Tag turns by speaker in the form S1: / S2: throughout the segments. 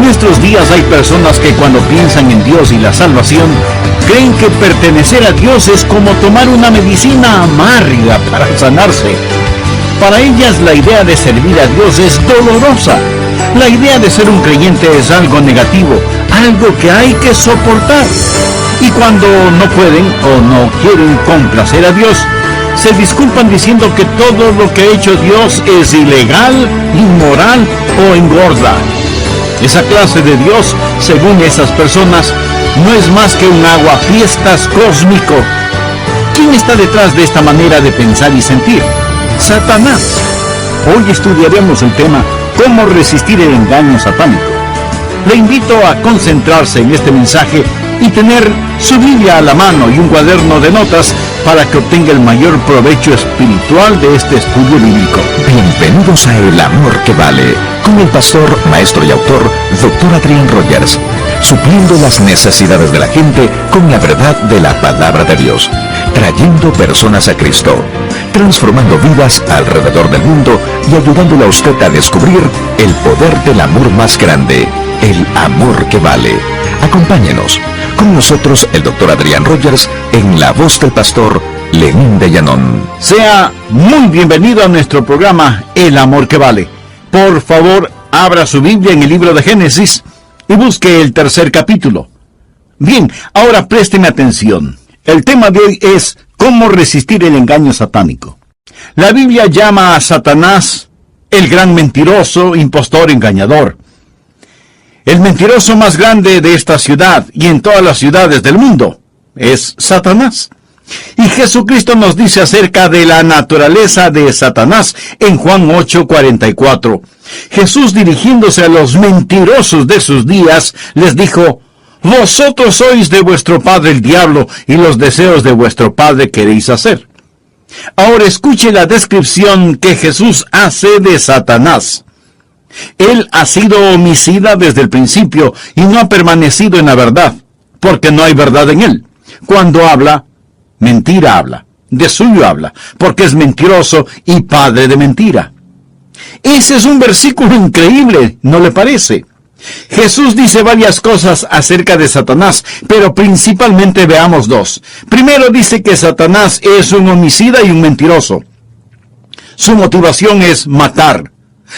S1: nuestros días hay personas que cuando piensan en Dios y la salvación, creen que pertenecer a Dios es como tomar una medicina amarga para sanarse. Para ellas la idea de servir a Dios es dolorosa. La idea de ser un creyente es algo negativo, algo que hay que soportar. Y cuando no pueden o no quieren complacer a Dios, se disculpan diciendo que todo lo que ha hecho Dios es ilegal, inmoral o engorda. Esa clase de Dios, según esas personas, no es más que un aguafiestas cósmico. ¿Quién está detrás de esta manera de pensar y sentir? Satanás. Hoy estudiaremos el tema ¿Cómo resistir el engaño satánico? Le invito a concentrarse en este mensaje y tener su Biblia a la mano y un cuaderno de notas para que obtenga el mayor provecho espiritual de este estudio bíblico.
S2: Bienvenidos a El Amor que Vale, con el pastor, maestro y autor, Dr. Adrián Rogers, supliendo las necesidades de la gente con la verdad de la palabra de Dios, trayendo personas a Cristo, transformando vidas alrededor del mundo y ayudándole a usted a descubrir el poder del amor más grande, el amor que vale. Acompáñenos. Con nosotros el Dr. Adrián Rogers en la voz del pastor Lenín de Llanón.
S1: Sea muy bienvenido a nuestro programa El Amor que Vale. Por favor, abra su Biblia en el libro de Génesis y busque el 3er capítulo. Bien, ahora présteme atención. El tema de hoy es ¿cómo resistir el engaño satánico? La Biblia llama a Satanás el gran mentiroso, impostor, engañador. El mentiroso más grande de esta ciudad y en todas las ciudades del mundo es Satanás. Y Jesucristo nos dice acerca de la naturaleza de Satanás en Juan 8:44. Jesús, dirigiéndose a los mentirosos de sus días, les dijo: vosotros sois de vuestro padre el diablo, y los deseos de vuestro padre queréis hacer. Ahora escuche la descripción que Jesús hace de Satanás. Él ha sido homicida desde el principio y no ha permanecido en la verdad, porque no hay verdad en él. Cuando habla, mentira habla, de suyo habla, porque es mentiroso y padre de mentira. Ese es un versículo increíble, ¿no le parece? Jesús dice varias cosas acerca de Satanás, pero principalmente veamos dos. Primero dice que Satanás es un homicida y un mentiroso. Su motivación es matar.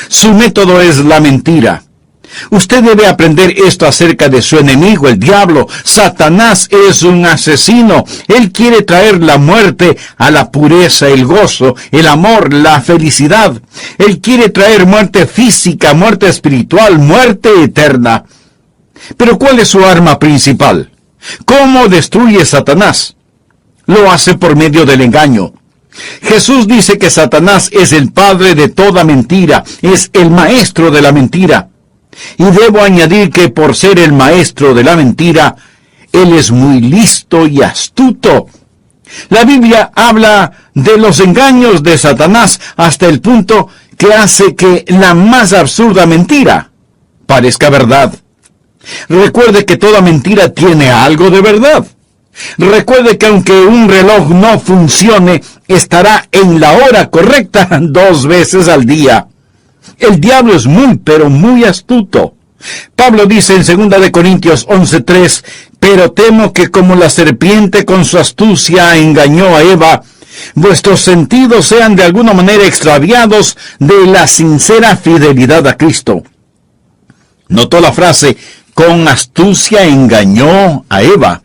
S1: Su método es la mentira. Usted debe aprender esto acerca de su enemigo, el diablo. Satanás es un asesino. Él quiere traer la muerte a la pureza, el gozo, el amor, la felicidad. Él quiere traer muerte física, muerte espiritual, muerte eterna. Pero ¿cuál es su arma principal? ¿Cómo destruye Satanás? Lo hace por medio del engaño. Jesús dice que Satanás es el padre de toda mentira, es el maestro de la mentira. Y debo añadir que por ser el maestro de la mentira, él es muy listo y astuto. La Biblia habla de los engaños de Satanás hasta el punto que hace que la más absurda mentira parezca verdad. Recuerde que toda mentira tiene algo de verdad. Recuerde que aunque un reloj no funcione, estará en la hora correcta 2 veces al día. El diablo es muy, pero muy astuto. Pablo dice en 2 Corintios 11:3, pero temo que como la serpiente con su astucia engañó a Eva, vuestros sentidos sean de alguna manera extraviados de la sincera fidelidad a Cristo. Notó la frase, con astucia engañó a Eva.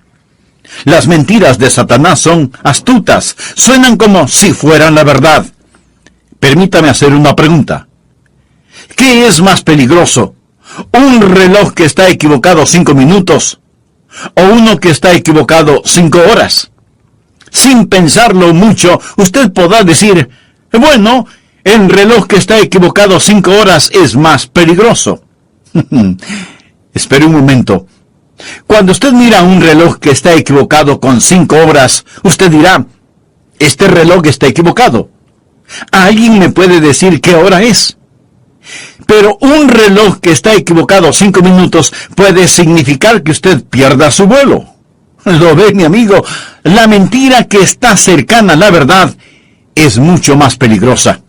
S1: Las mentiras de Satanás son astutas, suenan como si fueran la verdad. Permítame hacer una pregunta. ¿Qué es más peligroso? ¿Un reloj que está equivocado 5 minutos? ¿O uno que está equivocado 5 horas? Sin pensarlo mucho, usted podrá decir, bueno, el reloj que está equivocado 5 horas es más peligroso. Espere un momento. Cuando usted mira un reloj que está equivocado con 5 horas, usted dirá, este reloj está equivocado. ¿Alguien me puede decir qué hora es? Pero un reloj que está equivocado 5 minutos puede significar que usted pierda su vuelo. ¿Lo ve, mi amigo? La mentira que está cercana a la verdad es mucho más peligrosa.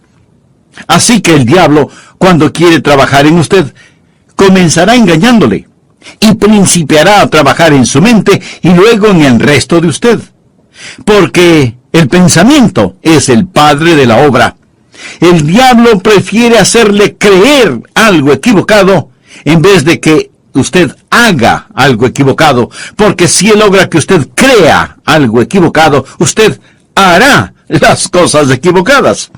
S1: Así que el diablo, cuando quiere trabajar en usted, comenzará engañándole y principiará a trabajar en su mente y luego en el resto de usted. Porque el pensamiento es el padre de la obra. El diablo prefiere hacerle creer algo equivocado en vez de que usted haga algo equivocado, porque si él logra que usted crea algo equivocado, usted hará las cosas equivocadas.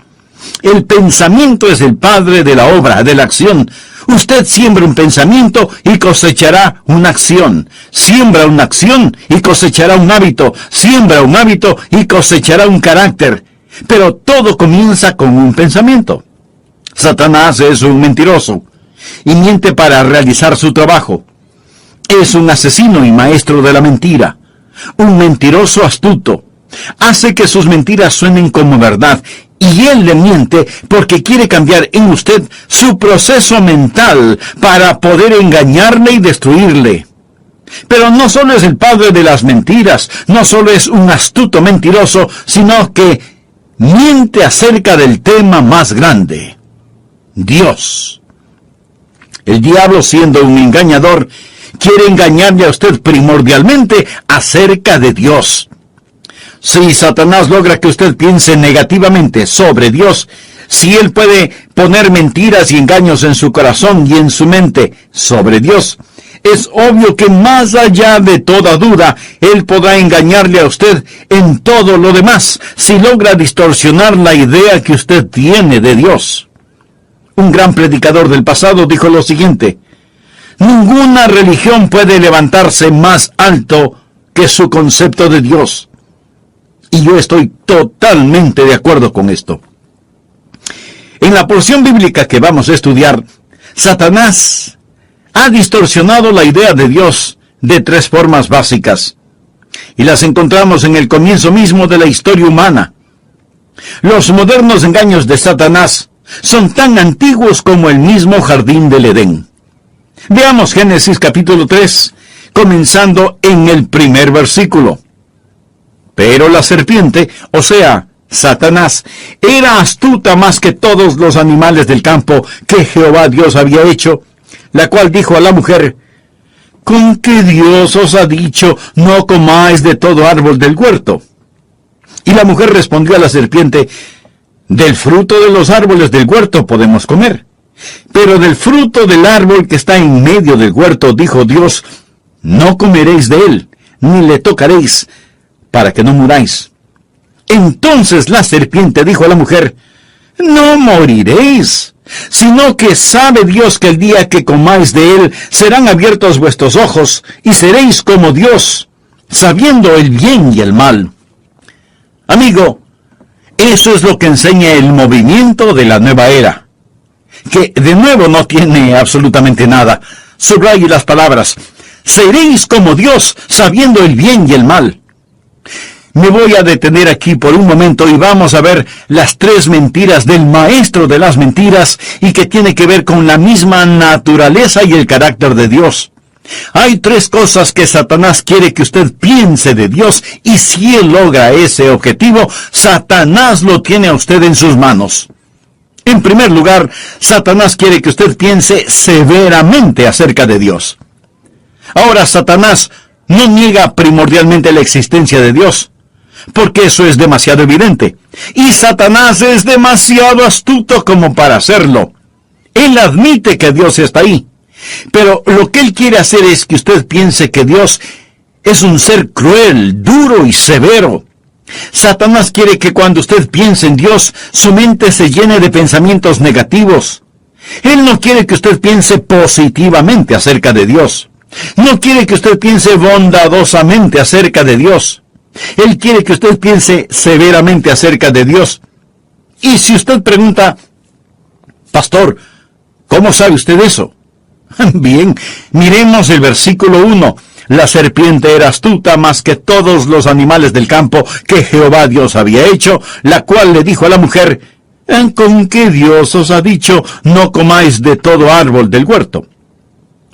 S1: El pensamiento es el padre de la obra, de la acción. Usted siembra un pensamiento y cosechará una acción. Siembra una acción y cosechará un hábito. Siembra un hábito y cosechará un carácter. Pero todo comienza con un pensamiento. Satanás es un mentiroso y miente para realizar su trabajo. Es un asesino y maestro de la mentira. Un mentiroso astuto. Hace que sus mentiras suenen como verdad. Y él le miente porque quiere cambiar en usted su proceso mental para poder engañarle y destruirle. Pero no solo es el padre de las mentiras, no solo es un astuto mentiroso, sino que miente acerca del tema más grande: Dios. El diablo, siendo un engañador, quiere engañarle a usted primordialmente acerca de Dios. Si Satanás logra que usted piense negativamente sobre Dios, si él puede poner mentiras y engaños en su corazón y en su mente sobre Dios, es obvio que más allá de toda duda, él podrá engañarle a usted en todo lo demás, si logra distorsionar la idea que usted tiene de Dios. Un gran predicador del pasado dijo lo siguiente: ninguna religión puede levantarse más alto que su concepto de Dios. Y yo estoy totalmente de acuerdo con esto. En la porción bíblica que vamos a estudiar, Satanás ha distorsionado la idea de Dios de tres formas básicas. Y las encontramos en el comienzo mismo de la historia humana. Los modernos engaños de Satanás son tan antiguos como el mismo jardín del Edén. Veamos Génesis capítulo 3, comenzando en el primer versículo. Pero la serpiente, o sea, Satanás, era astuta más que todos los animales del campo que Jehová Dios había hecho, la cual dijo a la mujer: ¿con qué Dios os ha dicho, no comáis de todo árbol del huerto? Y la mujer respondió a la serpiente: del fruto de los árboles del huerto podemos comer, pero del fruto del árbol que está en medio del huerto, dijo Dios, no comeréis de él, ni le tocaréis, para que no muráis. Entonces la serpiente dijo a la mujer: no moriréis, sino que sabe Dios que el día que comáis de él serán abiertos vuestros ojos, y seréis como Dios, sabiendo el bien y el mal. Amigo, eso es lo que enseña el movimiento de la nueva era, que de nuevo no tiene absolutamente nada. Subraye las palabras: seréis como Dios, sabiendo el bien y el mal. Me voy a detener aquí por un momento y vamos a ver las tres mentiras del maestro de las mentiras y que tiene que ver con la misma naturaleza y el carácter de Dios. Hay tres cosas que Satanás quiere que usted piense de Dios, y si él logra ese objetivo, Satanás lo tiene a usted en sus manos. En primer lugar, Satanás quiere que usted piense severamente acerca de Dios. Ahora, Satanás no niega primordialmente la existencia de Dios, porque eso es demasiado evidente. Y Satanás es demasiado astuto como para hacerlo. Él admite que Dios está ahí. Pero lo que él quiere hacer es que usted piense que Dios es un ser cruel, duro y severo. Satanás quiere que cuando usted piense en Dios, su mente se llene de pensamientos negativos. Él no quiere que usted piense positivamente acerca de Dios. No quiere que usted piense bondadosamente acerca de Dios. Él quiere que usted piense severamente acerca de Dios. Y si usted pregunta: pastor, ¿cómo sabe usted eso? Bien, miremos el versículo 1. La serpiente era astuta más que todos los animales del campo que Jehová Dios había hecho, la cual le dijo a la mujer: ¿con qué Dios os ha dicho, no comáis de todo árbol del huerto?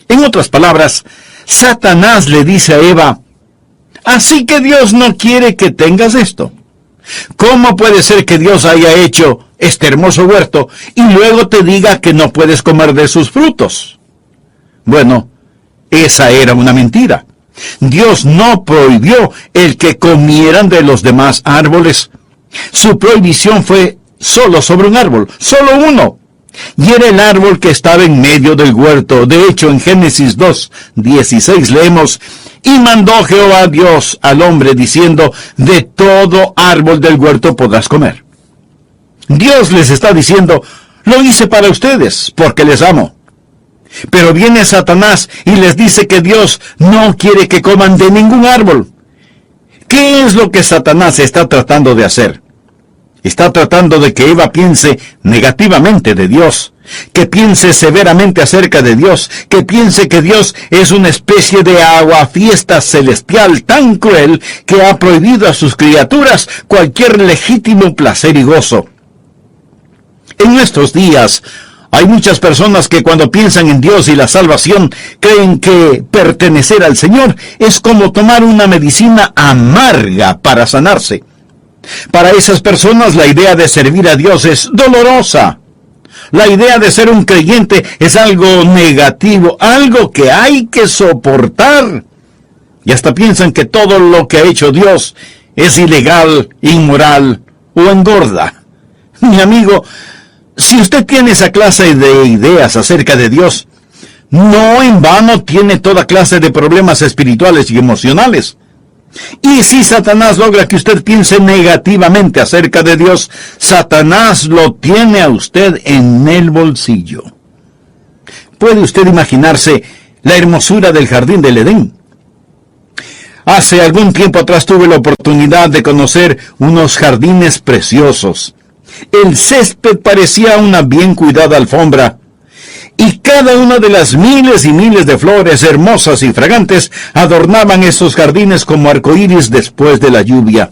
S1: En otras palabras, Satanás le dice a Eva: así que Dios no quiere que tengas esto. ¿Cómo puede ser que Dios haya hecho este hermoso huerto y luego te diga que no puedes comer de sus frutos? Bueno, esa era una mentira. Dios no prohibió el que comieran de los demás árboles. Su prohibición fue solo sobre un árbol, solo uno. Y era el árbol que estaba en medio del huerto. De hecho, en Génesis 2:16 leemos: y mandó Jehová Dios al hombre diciendo: de todo árbol del huerto podrás comer. Dios les está diciendo: lo hice para ustedes, porque les amo. Pero viene Satanás y les dice que Dios no quiere que coman de ningún árbol. ¿Qué es lo que Satanás está tratando de hacer? Está tratando de que Eva piense negativamente de Dios, que piense severamente acerca de Dios, que piense que Dios es una especie de aguafiesta celestial tan cruel que ha prohibido a sus criaturas cualquier legítimo placer y gozo. En nuestros días, hay muchas personas que cuando piensan en Dios y la salvación, creen que pertenecer al Señor es como tomar una medicina amarga para sanarse. Para esas personas la idea de servir a Dios es dolorosa. La idea de ser un creyente es algo negativo, algo que hay que soportar. Y hasta piensan que todo lo que ha hecho Dios es ilegal, inmoral o engorda. Mi amigo, si usted tiene esa clase de ideas acerca de Dios, no en vano tiene toda clase de problemas espirituales y emocionales. Y si Satanás logra que usted piense negativamente acerca de Dios, Satanás lo tiene a usted en el bolsillo. ¿Puede usted imaginarse la hermosura del jardín del Edén? Hace algún tiempo atrás tuve la oportunidad de conocer unos jardines preciosos. El césped parecía una bien cuidada alfombra, y cada una de las miles y miles de flores hermosas y fragantes adornaban esos jardines como arcoíris después de la lluvia.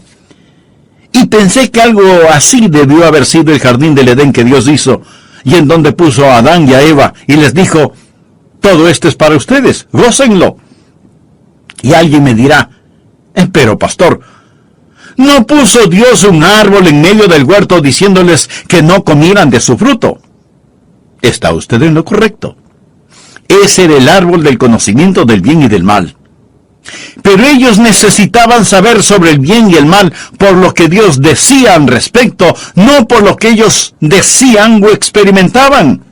S1: Y pensé que algo así debió haber sido el jardín del Edén que Dios hizo, y en donde puso a Adán y a Eva, y les dijo: todo esto es para ustedes, gócenlo. Y alguien me dirá: pero pastor, ¿no puso Dios un árbol en medio del huerto diciéndoles que no comieran de su fruto? Está usted en lo correcto. Ese era el árbol del conocimiento del bien y del mal. Pero ellos necesitaban saber sobre el bien y el mal por lo que Dios decía al respecto, no por lo que ellos decían o experimentaban.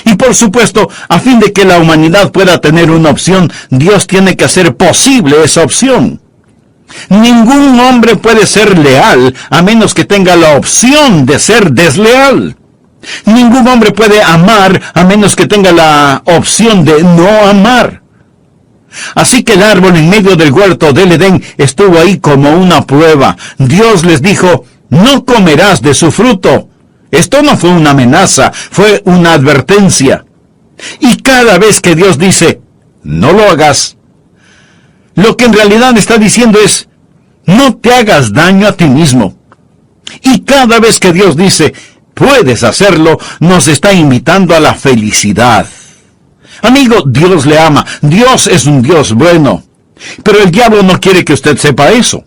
S1: Y por supuesto, a fin de que la humanidad pueda tener una opción, Dios tiene que hacer posible esa opción. Ningún hombre puede ser leal a menos que tenga la opción de ser desleal. Ningún hombre puede amar a menos que tenga la opción de no amar. Así que el árbol en medio del huerto del Edén estuvo ahí como una prueba. Dios les dijo: no comerás de su fruto. Esto no fue una amenaza, fue una advertencia. Y cada vez que Dios dice: no lo hagas, lo que en realidad está diciendo es: no te hagas daño a ti mismo. Y cada vez que Dios dice: puedes hacerlo, nos está invitando a la felicidad. Amigo, Dios le ama. Dios es un Dios bueno. Pero el diablo no quiere que usted sepa eso.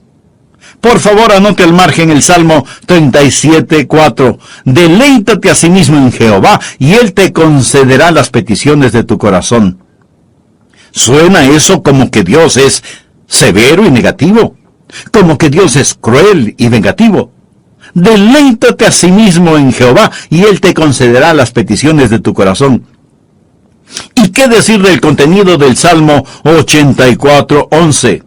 S1: Por favor, anote al margen el Salmo 37:4. Deleítate a sí mismo en Jehová, y Él te concederá las peticiones de tu corazón. Suena eso como que Dios es severo y negativo, como que Dios es cruel y vengativo. Deleítate a sí mismo en Jehová, y Él te concederá las peticiones de tu corazón. ¿Y qué decir del contenido del Salmo 84:11?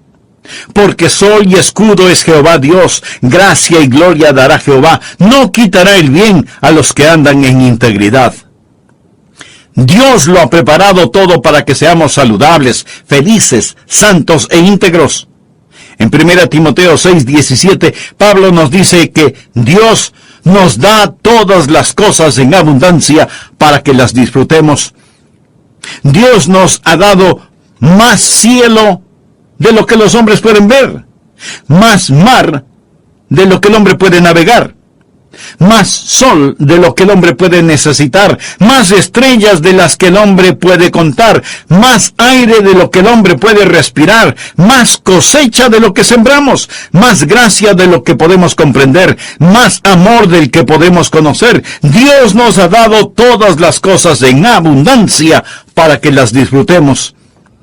S1: Porque sol y escudo es Jehová Dios, gracia y gloria dará Jehová, no quitará el bien a los que andan en integridad. Dios lo ha preparado todo para que seamos saludables, felices, santos e íntegros. En 1 Timoteo 6:17, Pablo nos dice que Dios nos da todas las cosas en abundancia para que las disfrutemos. Dios nos ha dado más cielo de lo que los hombres pueden ver, más mar de lo que el hombre puede navegar, más sol de lo que el hombre puede necesitar, más estrellas de las que el hombre puede contar, más aire de lo que el hombre puede respirar, más cosecha de lo que sembramos, más gracia de lo que podemos comprender, más amor del que podemos conocer. Dios nos ha dado todas las cosas en abundancia para que las disfrutemos.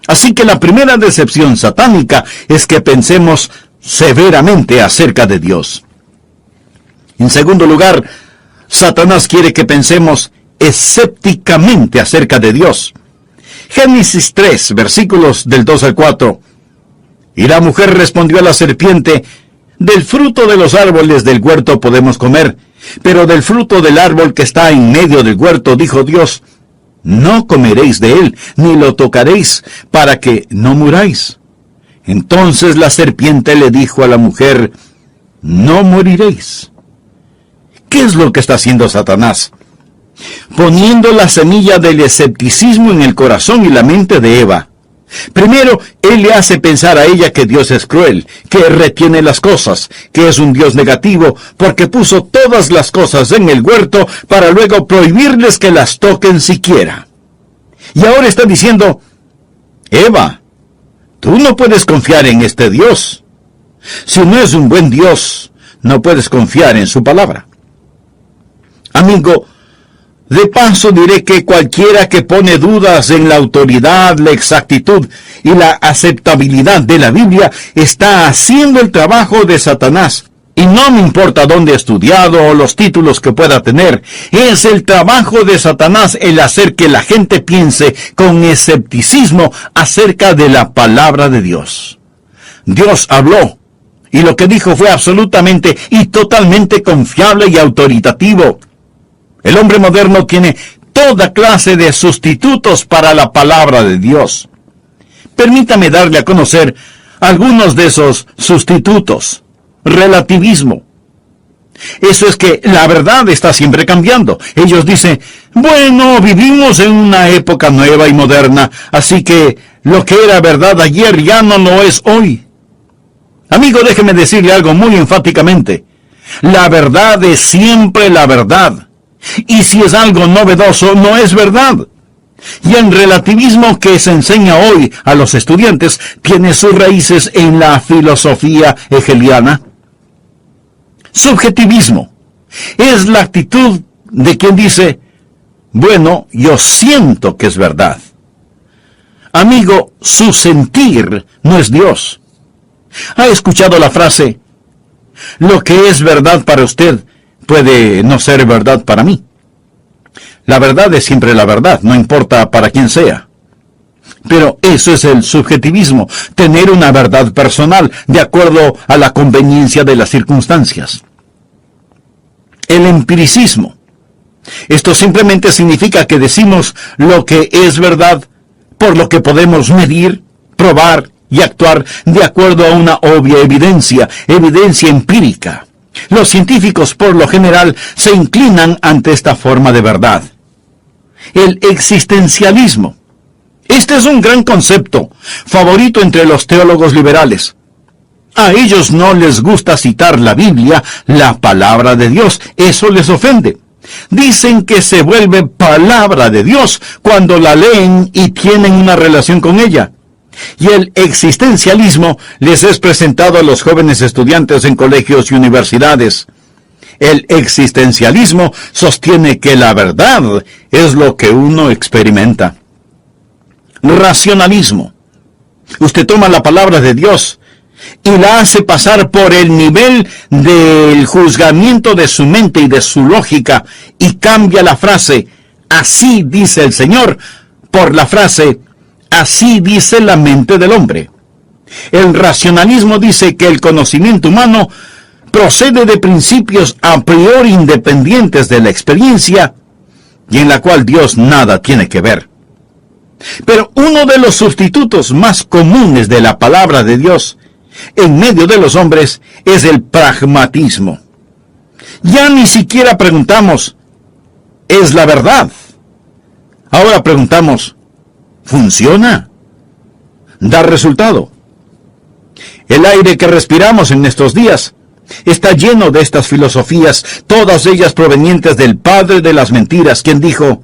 S1: Así que la primera decepción satánica es que pensemos severamente acerca de Dios. En segundo lugar, Satanás quiere que pensemos escépticamente acerca de Dios. Génesis 3, versículos del 2 al 4. Y la mujer respondió a la serpiente: del fruto de los árboles del huerto podemos comer, pero del fruto del árbol que está en medio del huerto, dijo Dios, no comeréis de él, ni lo tocaréis, para que no muráis. Entonces la serpiente le dijo a la mujer: no moriréis. ¿Qué es lo que está haciendo Satanás? Poniendo la semilla del escepticismo en el corazón y la mente de Eva. Primero, él le hace pensar a ella que Dios es cruel, que retiene las cosas, que es un Dios negativo, porque puso todas las cosas en el huerto para luego prohibirles que las toquen siquiera. Y ahora está diciendo: Eva, tú no puedes confiar en este Dios. Si no es un buen Dios, no puedes confiar en su palabra. Amigo, de paso diré que cualquiera que pone dudas en la autoridad, la exactitud y la aceptabilidad de la Biblia está haciendo el trabajo de Satanás. Y no me importa dónde ha estudiado o los títulos que pueda tener. Es el trabajo de Satanás el hacer que la gente piense con escepticismo acerca de la palabra de Dios. Dios habló, y lo que dijo fue absolutamente y totalmente confiable y autoritativo. El hombre moderno tiene toda clase de sustitutos para la palabra de Dios. Permítame darle a conocer algunos de esos sustitutos. Relativismo. Eso es que la verdad está siempre cambiando. Ellos dicen: bueno, vivimos en una época nueva y moderna, así que lo que era verdad ayer ya no lo es hoy. Amigo, déjeme decirle algo muy enfáticamente. La verdad es siempre la verdad. Y si es algo novedoso, no es verdad. Y el relativismo que se enseña hoy a los estudiantes tiene sus raíces en la filosofía hegeliana. Subjetivismo es la actitud de quien dice: bueno, yo siento que es verdad. Amigo, su sentir no es Dios. ¿Ha escuchado la frase: lo que es verdad para usted puede no ser verdad para mí? La verdad es siempre la verdad, no importa para quién sea. Pero eso es el subjetivismo, tener una verdad personal, de acuerdo a la conveniencia de las circunstancias. El empiricismo. Esto simplemente significa que decimos lo que es verdad por lo que podemos medir, probar y actuar de acuerdo a una obvia evidencia empírica. Los científicos, por lo general, se inclinan ante esta forma de verdad. El existencialismo. Este es un gran concepto, favorito entre los teólogos liberales. A ellos no les gusta citar la Biblia, la palabra de Dios. Eso les ofende. Dicen que se vuelve palabra de Dios cuando la leen y tienen una relación con ella. Y el existencialismo les es presentado a los jóvenes estudiantes en colegios y universidades. El existencialismo sostiene que la verdad es lo que uno experimenta. Racionalismo. Usted toma la palabra de Dios y la hace pasar por el nivel del juzgamiento de su mente y de su lógica y cambia la frase "así dice el Señor" por la frase "así dice la mente del hombre". El racionalismo dice que el conocimiento humano procede de principios a priori independientes de la experiencia y en la cual Dios nada tiene que ver. Pero uno de los sustitutos más comunes de la palabra de Dios en medio de los hombres es el pragmatismo. Ya ni siquiera preguntamos, ¿es la verdad? Ahora preguntamos, ¿funciona? ¿Da resultado? El aire que respiramos en estos días Está lleno de estas filosofías, todas ellas provenientes del padre de las mentiras, quien dijo,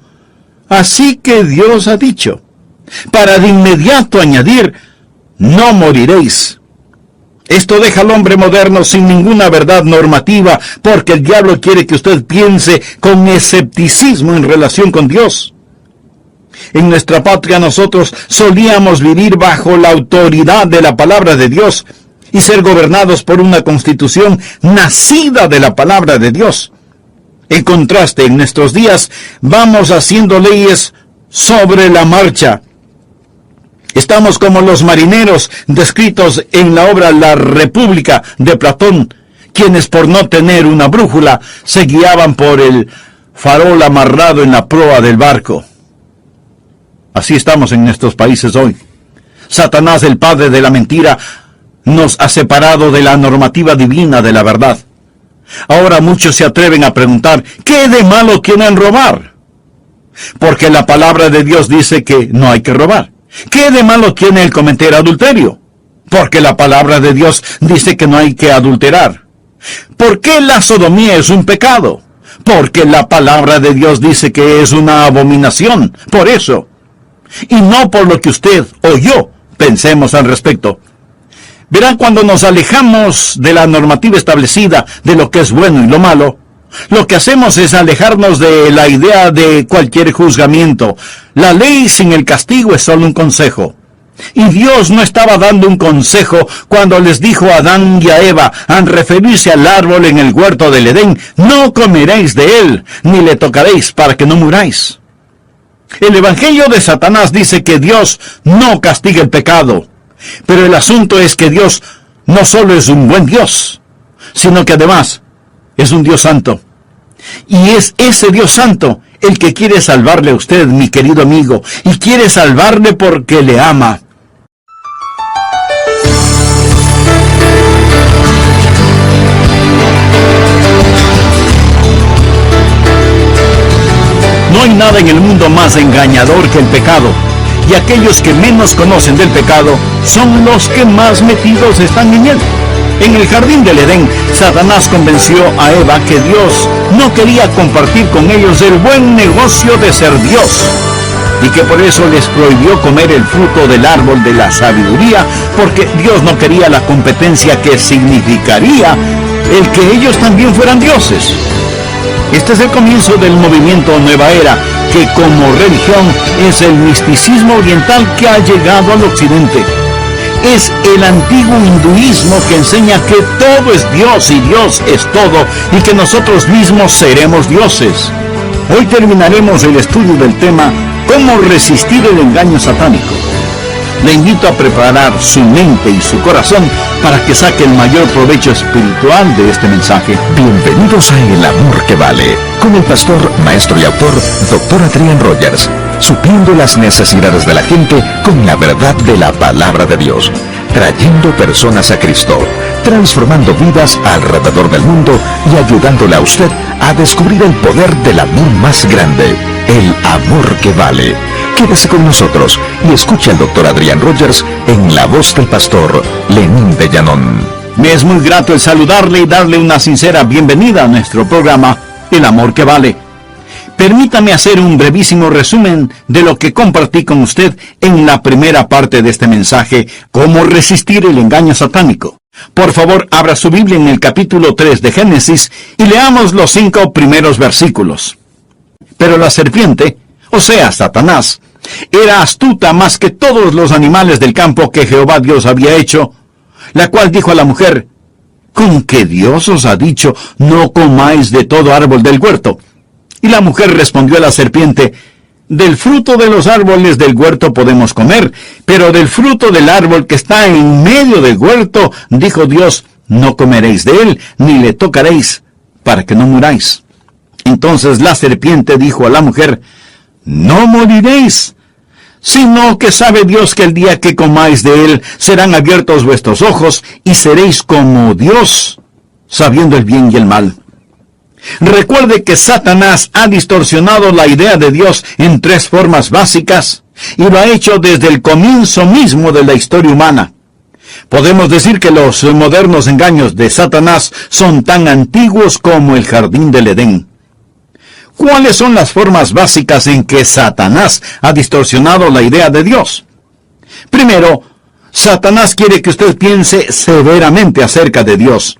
S1: así que Dios ha dicho, para de inmediato añadir, no moriréis. Esto deja al hombre moderno sin ninguna verdad normativa, porque el diablo quiere que usted piense con escepticismo en relación con Dios. En nuestra patria nosotros solíamos vivir bajo la autoridad de la palabra de Dios y ser gobernados por una constitución nacida de la palabra de Dios. En contraste, en nuestros días vamos haciendo leyes sobre la marcha. Estamos como los marineros descritos en la obra La República de Platón, quienes por no tener una brújula se guiaban por el farol amarrado en la proa del barco. Así estamos en nuestros países hoy. Satanás, el padre de la mentira, nos ha separado de la normativa divina de la verdad. Ahora muchos se atreven a preguntar, ¿qué de malo quieren robar? Porque la palabra de Dios dice que no hay que robar. ¿Qué de malo tiene el cometer adulterio? Porque la palabra de Dios dice que no hay que adulterar. ¿Por qué la sodomía es un pecado? Porque la palabra de Dios dice que es una abominación. Por eso. Y no por lo que usted o yo pensemos al respecto. Verán, cuando nos alejamos de la normativa establecida de lo que es bueno y lo malo, lo que hacemos es alejarnos de la idea de cualquier juzgamiento. La ley sin el castigo es solo un consejo. Y Dios no estaba dando un consejo cuando les dijo a Adán y a Eva, al referirse al árbol en el huerto del Edén, no comeréis de él, ni le tocaréis para que no muráis. El evangelio de Satanás dice que Dios no castiga el pecado. Pero el asunto es que Dios no solo es un buen Dios, sino que además es un Dios santo. Y es ese Dios santo el que quiere salvarle a usted, mi querido amigo, y quiere salvarle porque le ama. No hay nada en el mundo más engañador que el pecado. Y aquellos que menos conocen del pecado son los que más metidos están en él. En el jardín del Edén, Satanás convenció a Eva que Dios no quería compartir con ellos el buen negocio de ser Dios, y que por eso les prohibió comer el fruto del árbol de la sabiduría, porque Dios no quería la competencia que significaría el que ellos también fueran dioses. Este es el comienzo del movimiento Nueva Era, que como religión es el misticismo oriental que ha llegado al occidente. Es el antiguo hinduismo que enseña que todo es Dios y Dios es todo, y que nosotros mismos seremos dioses. Hoy terminaremos el estudio del tema ¿Cómo resistir el engaño satánico? Le invito a preparar su mente y su corazón para que saque el mayor provecho espiritual de este mensaje.
S2: Bienvenidos a El Amor que Vale, con el pastor, maestro y autor, Dr. Adrian Rogers, supliendo las necesidades de la gente con la verdad de la palabra de Dios, trayendo personas a Cristo, transformando vidas alrededor del mundo y ayudándole a usted a descubrir el poder del amor más grande, el amor que vale. Quédese con nosotros y escuche al Dr. Adrian Rogers en la voz del pastor Lenín de Llanón.
S1: Me es muy grato el saludarle y darle una sincera bienvenida a nuestro programa El Amor que Vale. Permítame hacer un brevísimo resumen de lo que compartí con usted en la primera parte de este mensaje, ¿Cómo resistir el engaño satánico? Por favor, abra su Biblia en el capítulo 3 de Génesis y leamos los 5 primeros versículos. Pero la serpiente, o sea, Satanás, era astuta más que todos los animales del campo que Jehová Dios había hecho, la cual dijo a la mujer, ¿con qué Dios os ha dicho, no comáis de todo árbol del huerto? Y la mujer respondió a la serpiente, del fruto de los árboles del huerto podemos comer, pero del fruto del árbol que está en medio del huerto, dijo Dios, no comeréis de él, ni le tocaréis, para que no muráis. Entonces la serpiente dijo a la mujer, no moriréis, sino que sabe Dios que el día que comáis de él serán abiertos vuestros ojos y seréis como Dios, sabiendo el bien y el mal. Recuerde que Satanás ha distorsionado la idea de Dios en 3 formas básicas y lo ha hecho desde el comienzo mismo de la historia humana. Podemos decir que los modernos engaños de Satanás son tan antiguos como el jardín del Edén. ¿Cuáles son las formas básicas en que Satanás ha distorsionado la idea de Dios? Primero, Satanás quiere que usted piense severamente acerca de Dios.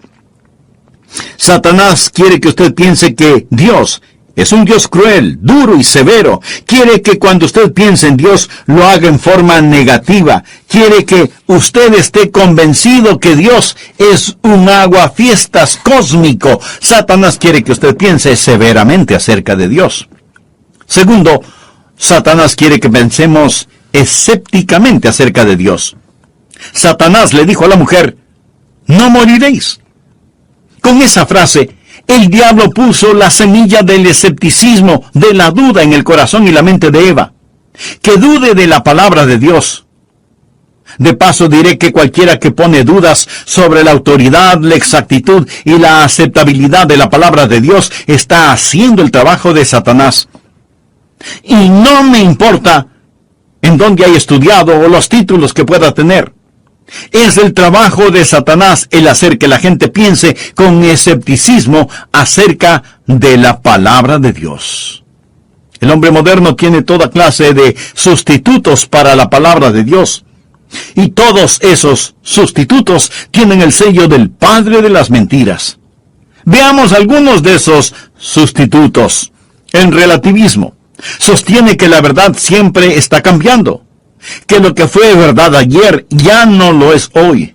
S1: Satanás quiere que usted piense que Dios es un Dios cruel, duro y severo. Quiere que cuando usted piense en Dios lo haga en forma negativa. Quiere que usted esté convencido que Dios es un aguafiestas cósmico. Satanás quiere que usted piense severamente acerca de Dios. Segundo, Satanás quiere que pensemos escépticamente acerca de Dios. Satanás le dijo a la mujer, no moriréis. Con esa frase, el diablo puso la semilla del escepticismo, de la duda en el corazón y la mente de Eva. Que dude de la palabra de Dios. De paso diré que cualquiera que pone dudas sobre la autoridad, la exactitud y la aceptabilidad de la palabra de Dios está haciendo el trabajo de Satanás. Y no me importa en dónde haya estudiado o los títulos que pueda tener. Es el trabajo de Satanás el hacer que la gente piense con escepticismo acerca de la palabra de Dios. El hombre moderno tiene toda clase de sustitutos para la palabra de Dios. Y todos esos sustitutos tienen el sello del padre de las mentiras. Veamos algunos de esos sustitutos. El relativismo sostiene que la verdad siempre está cambiando, que lo que fue verdad ayer ya no lo es hoy.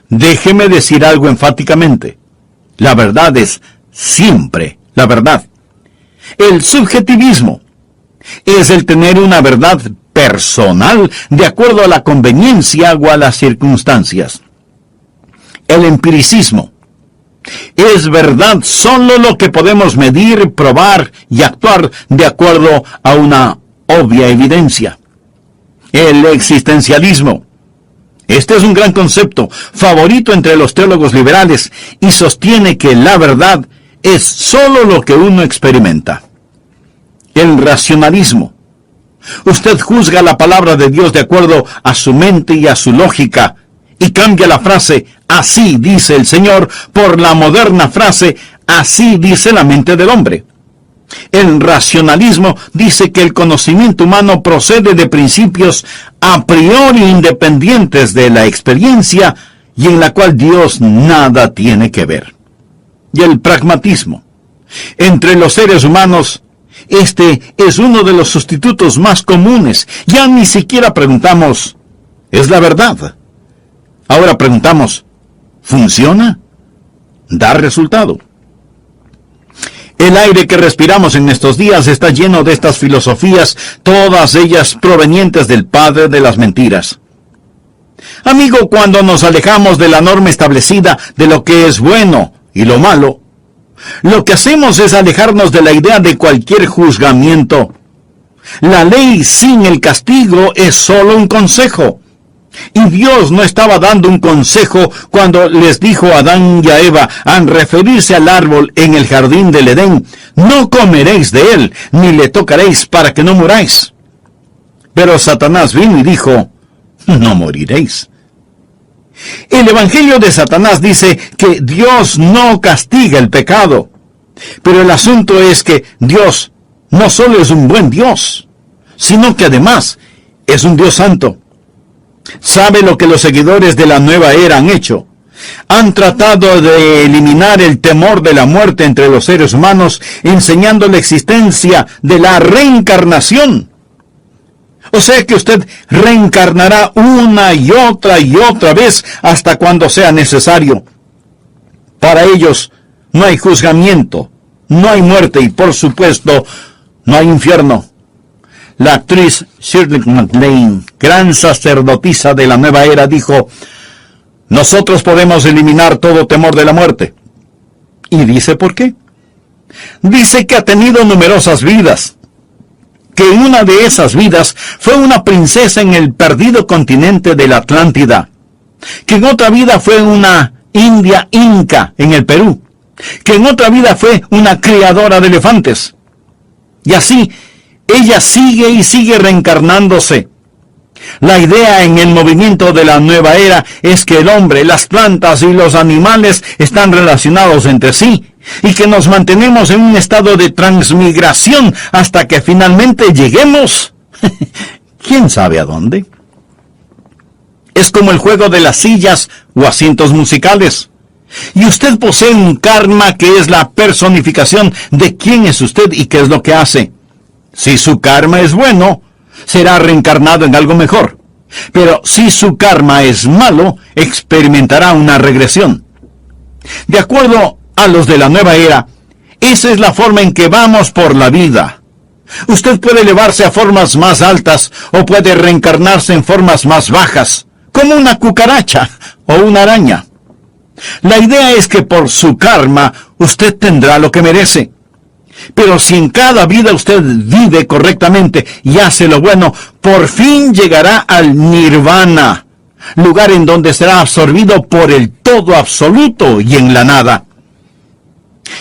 S1: Déjeme decir algo enfáticamente. La verdad es siempre la verdad. El subjetivismo es el tener una verdad personal de acuerdo a la conveniencia o a las circunstancias. El empiricismo es verdad solo lo que podemos medir, probar y actuar de acuerdo a una obvia evidencia. El existencialismo. Este es un gran concepto, favorito entre los teólogos liberales, y sostiene que la verdad es solo lo que uno experimenta. El racionalismo. Usted juzga la palabra de Dios de acuerdo a su mente y a su lógica, y cambia la frase, así dice el Señor, por la moderna frase, así dice la mente del hombre. El racionalismo dice que el conocimiento humano procede de principios a priori independientes de la experiencia y en la cual Dios nada tiene que ver. Y el pragmatismo. Entre los seres humanos, este es uno de los sustitutos más comunes. Ya ni siquiera preguntamos, ¿es la verdad? Ahora preguntamos, ¿funciona? ¿Da resultado? El aire que respiramos en estos días está lleno de estas filosofías, todas ellas provenientes del padre de las mentiras. Amigo, cuando nos alejamos de la norma establecida de lo que es bueno y lo malo, lo que hacemos es alejarnos de la idea de cualquier juzgamiento. La ley sin el castigo es solo un consejo. Y Dios no estaba dando un consejo cuando les dijo a Adán y a Eva, al referirse al árbol en el jardín del Edén, no comeréis de él, ni le tocaréis para que no muráis. Pero Satanás vino y dijo, no moriréis. El Evangelio de Satanás dice que Dios no castiga el pecado. Pero el asunto es que Dios no solo es un buen Dios, sino que además es un Dios santo. ¿Sabe lo que los seguidores de la nueva era han hecho? Han tratado de eliminar el temor de la muerte entre los seres humanos, enseñando la existencia de la reencarnación. O sea que usted reencarnará una y otra vez hasta cuando sea necesario. Para ellos no hay juzgamiento, no hay muerte y por supuesto no hay infierno. La actriz Shirley MacLaine, gran sacerdotisa de la nueva era, dijo, nosotros podemos eliminar todo temor de la muerte. ¿Y dice por qué? Dice que ha tenido numerosas vidas, que en una de esas vidas fue una princesa en el perdido continente de la Atlántida, que en otra vida fue una india inca en el Perú, que en otra vida fue una criadora de elefantes. Y así, ella sigue y sigue reencarnándose. La idea en el movimiento de la nueva era es que el hombre, las plantas y los animales están relacionados entre sí y que nos mantenemos en un estado de transmigración hasta que finalmente lleguemos, ¿quién sabe a dónde? Es como el juego de las sillas o asientos musicales. Y usted posee un karma que es la personificación de quién es usted y qué es lo que hace. Si su karma es bueno, será reencarnado en algo mejor. Pero si su karma es malo, experimentará una regresión. De acuerdo a los de la nueva era, esa es la forma en que vamos por la vida. Usted puede elevarse a formas más altas o puede reencarnarse en formas más bajas, como una cucaracha o una araña. La idea es que por su karma usted tendrá lo que merece. Pero si en cada vida usted vive correctamente y hace lo bueno, por fin llegará al nirvana, lugar en donde será absorbido por el todo absoluto y en la nada.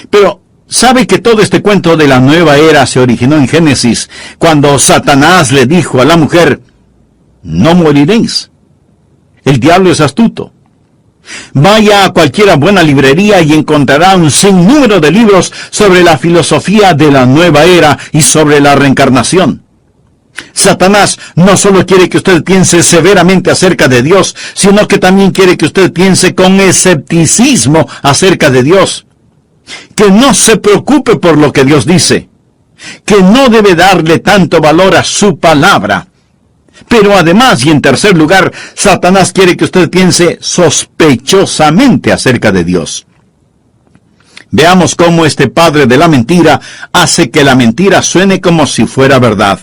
S1: Pero, ¿sabe que todo este cuento de la nueva era se originó en Génesis, cuando Satanás le dijo a la mujer, no moriréis? El diablo es astuto. Vaya a cualquier buena librería y encontrará un sinnúmero de libros sobre la filosofía de la nueva era y sobre la reencarnación. Satanás no solo quiere que usted piense severamente acerca de Dios, sino que también quiere que usted piense con escepticismo acerca de Dios. Que no se preocupe por lo que Dios dice. Que no debe darle tanto valor a su palabra. Pero además, y en tercer lugar, Satanás quiere que usted piense sospechosamente acerca de Dios. Veamos cómo este padre de la mentira hace que la mentira suene como si fuera verdad.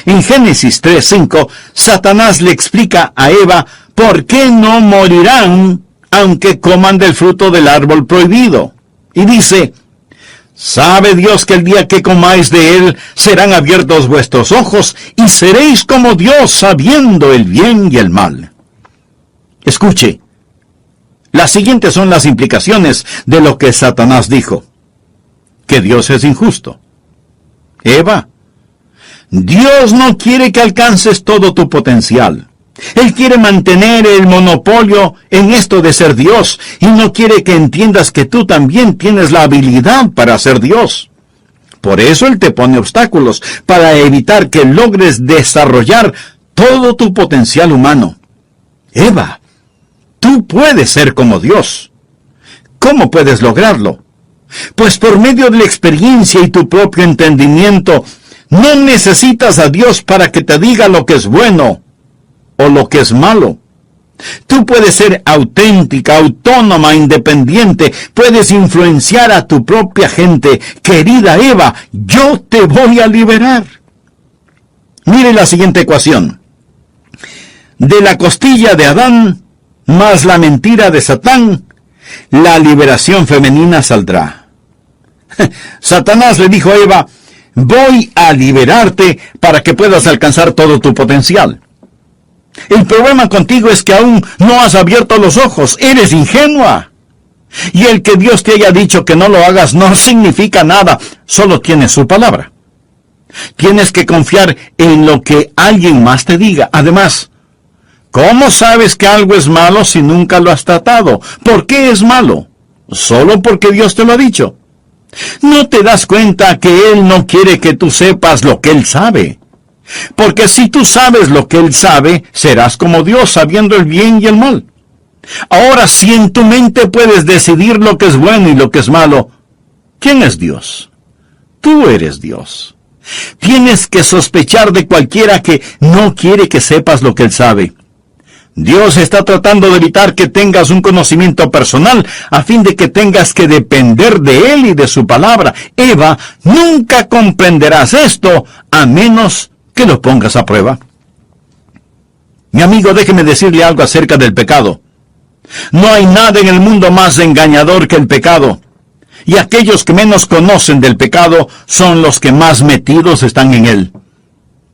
S1: En Génesis 3:5, Satanás le explica a Eva por qué no morirán aunque coman del fruto del árbol prohibido. Y dice, ¿sabe Dios que el día que comáis de él serán abiertos vuestros ojos y seréis como Dios sabiendo el bien y el mal? Escuche, las siguientes son las implicaciones de lo que Satanás dijo. Que Dios es injusto. Eva, Dios no quiere que alcances todo tu potencial. Él quiere mantener el monopolio en esto de ser Dios y no quiere que entiendas que tú también tienes la habilidad para ser Dios. Por eso Él te pone obstáculos, para evitar que logres desarrollar todo tu potencial humano. Eva, tú puedes ser como Dios. ¿Cómo puedes lograrlo? Pues por medio de la experiencia y tu propio entendimiento. No necesitas a Dios para que te diga lo que es bueno o lo que es malo. Tú puedes ser auténtica, autónoma, independiente. Puedes influenciar a tu propia gente. Querida Eva, yo te voy a liberar. Mire la siguiente ecuación. De la costilla de Adán, más la mentira de Satán, la liberación femenina saldrá. Satanás le dijo a Eva, voy a liberarte para que puedas alcanzar todo tu potencial. El problema contigo es que aún no has abierto los ojos, eres ingenua. Y el que Dios te haya dicho que no lo hagas no significa nada, solo tienes su palabra. Tienes que confiar en lo que alguien más te diga. Además, ¿cómo sabes que algo es malo si nunca lo has tratado? ¿Por qué es malo? Solo porque Dios te lo ha dicho. ¿No te das cuenta que Él no quiere que tú sepas lo que Él sabe? Porque si tú sabes lo que Él sabe, serás como Dios, sabiendo el bien y el mal. Ahora, si en tu mente puedes decidir lo que es bueno y lo que es malo, ¿quién es Dios? Tú eres Dios. Tienes que sospechar de cualquiera que no quiere que sepas lo que Él sabe. Dios está tratando de evitar que tengas un conocimiento personal a fin de que tengas que depender de Él y de su palabra. Eva, nunca comprenderás esto a menos que lo pongas a prueba. Mi amigo, déjeme decirle algo acerca del pecado. No hay nada en el mundo más engañador que el pecado. Y aquellos que menos conocen del pecado son los que más metidos están en él.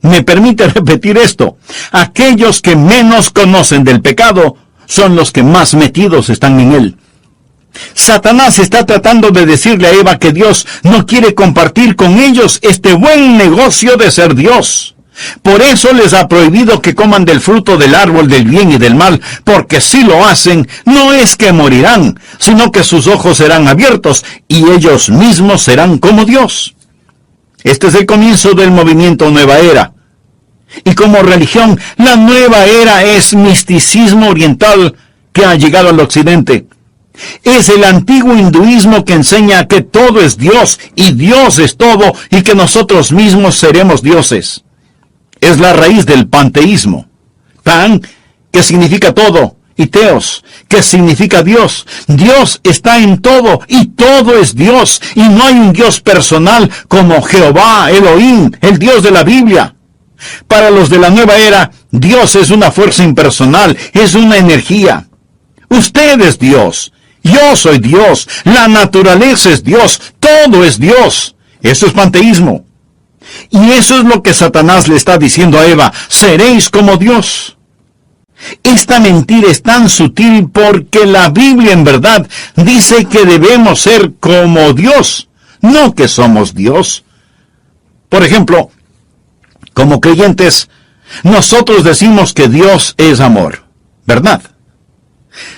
S1: Me permite repetir esto. Aquellos que menos conocen del pecado son los que más metidos están en él. Satanás está tratando de decirle a Eva que Dios no quiere compartir con ellos este buen negocio de ser Dios. Por eso les ha prohibido que coman del fruto del árbol del bien y del mal, porque si lo hacen, no es que morirán, sino que sus ojos serán abiertos y ellos mismos serán como Dios. Este es el comienzo del movimiento Nueva Era. Y como religión, la Nueva Era es misticismo oriental que ha llegado al occidente. Es el antiguo hinduismo que enseña que todo es Dios y Dios es todo y que nosotros mismos seremos dioses. Es la raíz del panteísmo. Pan, que significa todo, y teos, que significa Dios. Dios está en todo, y todo es Dios, y no hay un Dios personal como Jehová, Elohim, el Dios de la Biblia. Para los de la nueva era, Dios es una fuerza impersonal, es una energía. Usted es Dios, yo soy Dios, la naturaleza es Dios, todo es Dios. Eso es panteísmo. Y eso es lo que Satanás le está diciendo a Eva, seréis como Dios. Esta mentira es tan sutil porque la Biblia en verdad dice que debemos ser como Dios, no que somos Dios. Por ejemplo, como creyentes, nosotros decimos que Dios es amor, ¿verdad?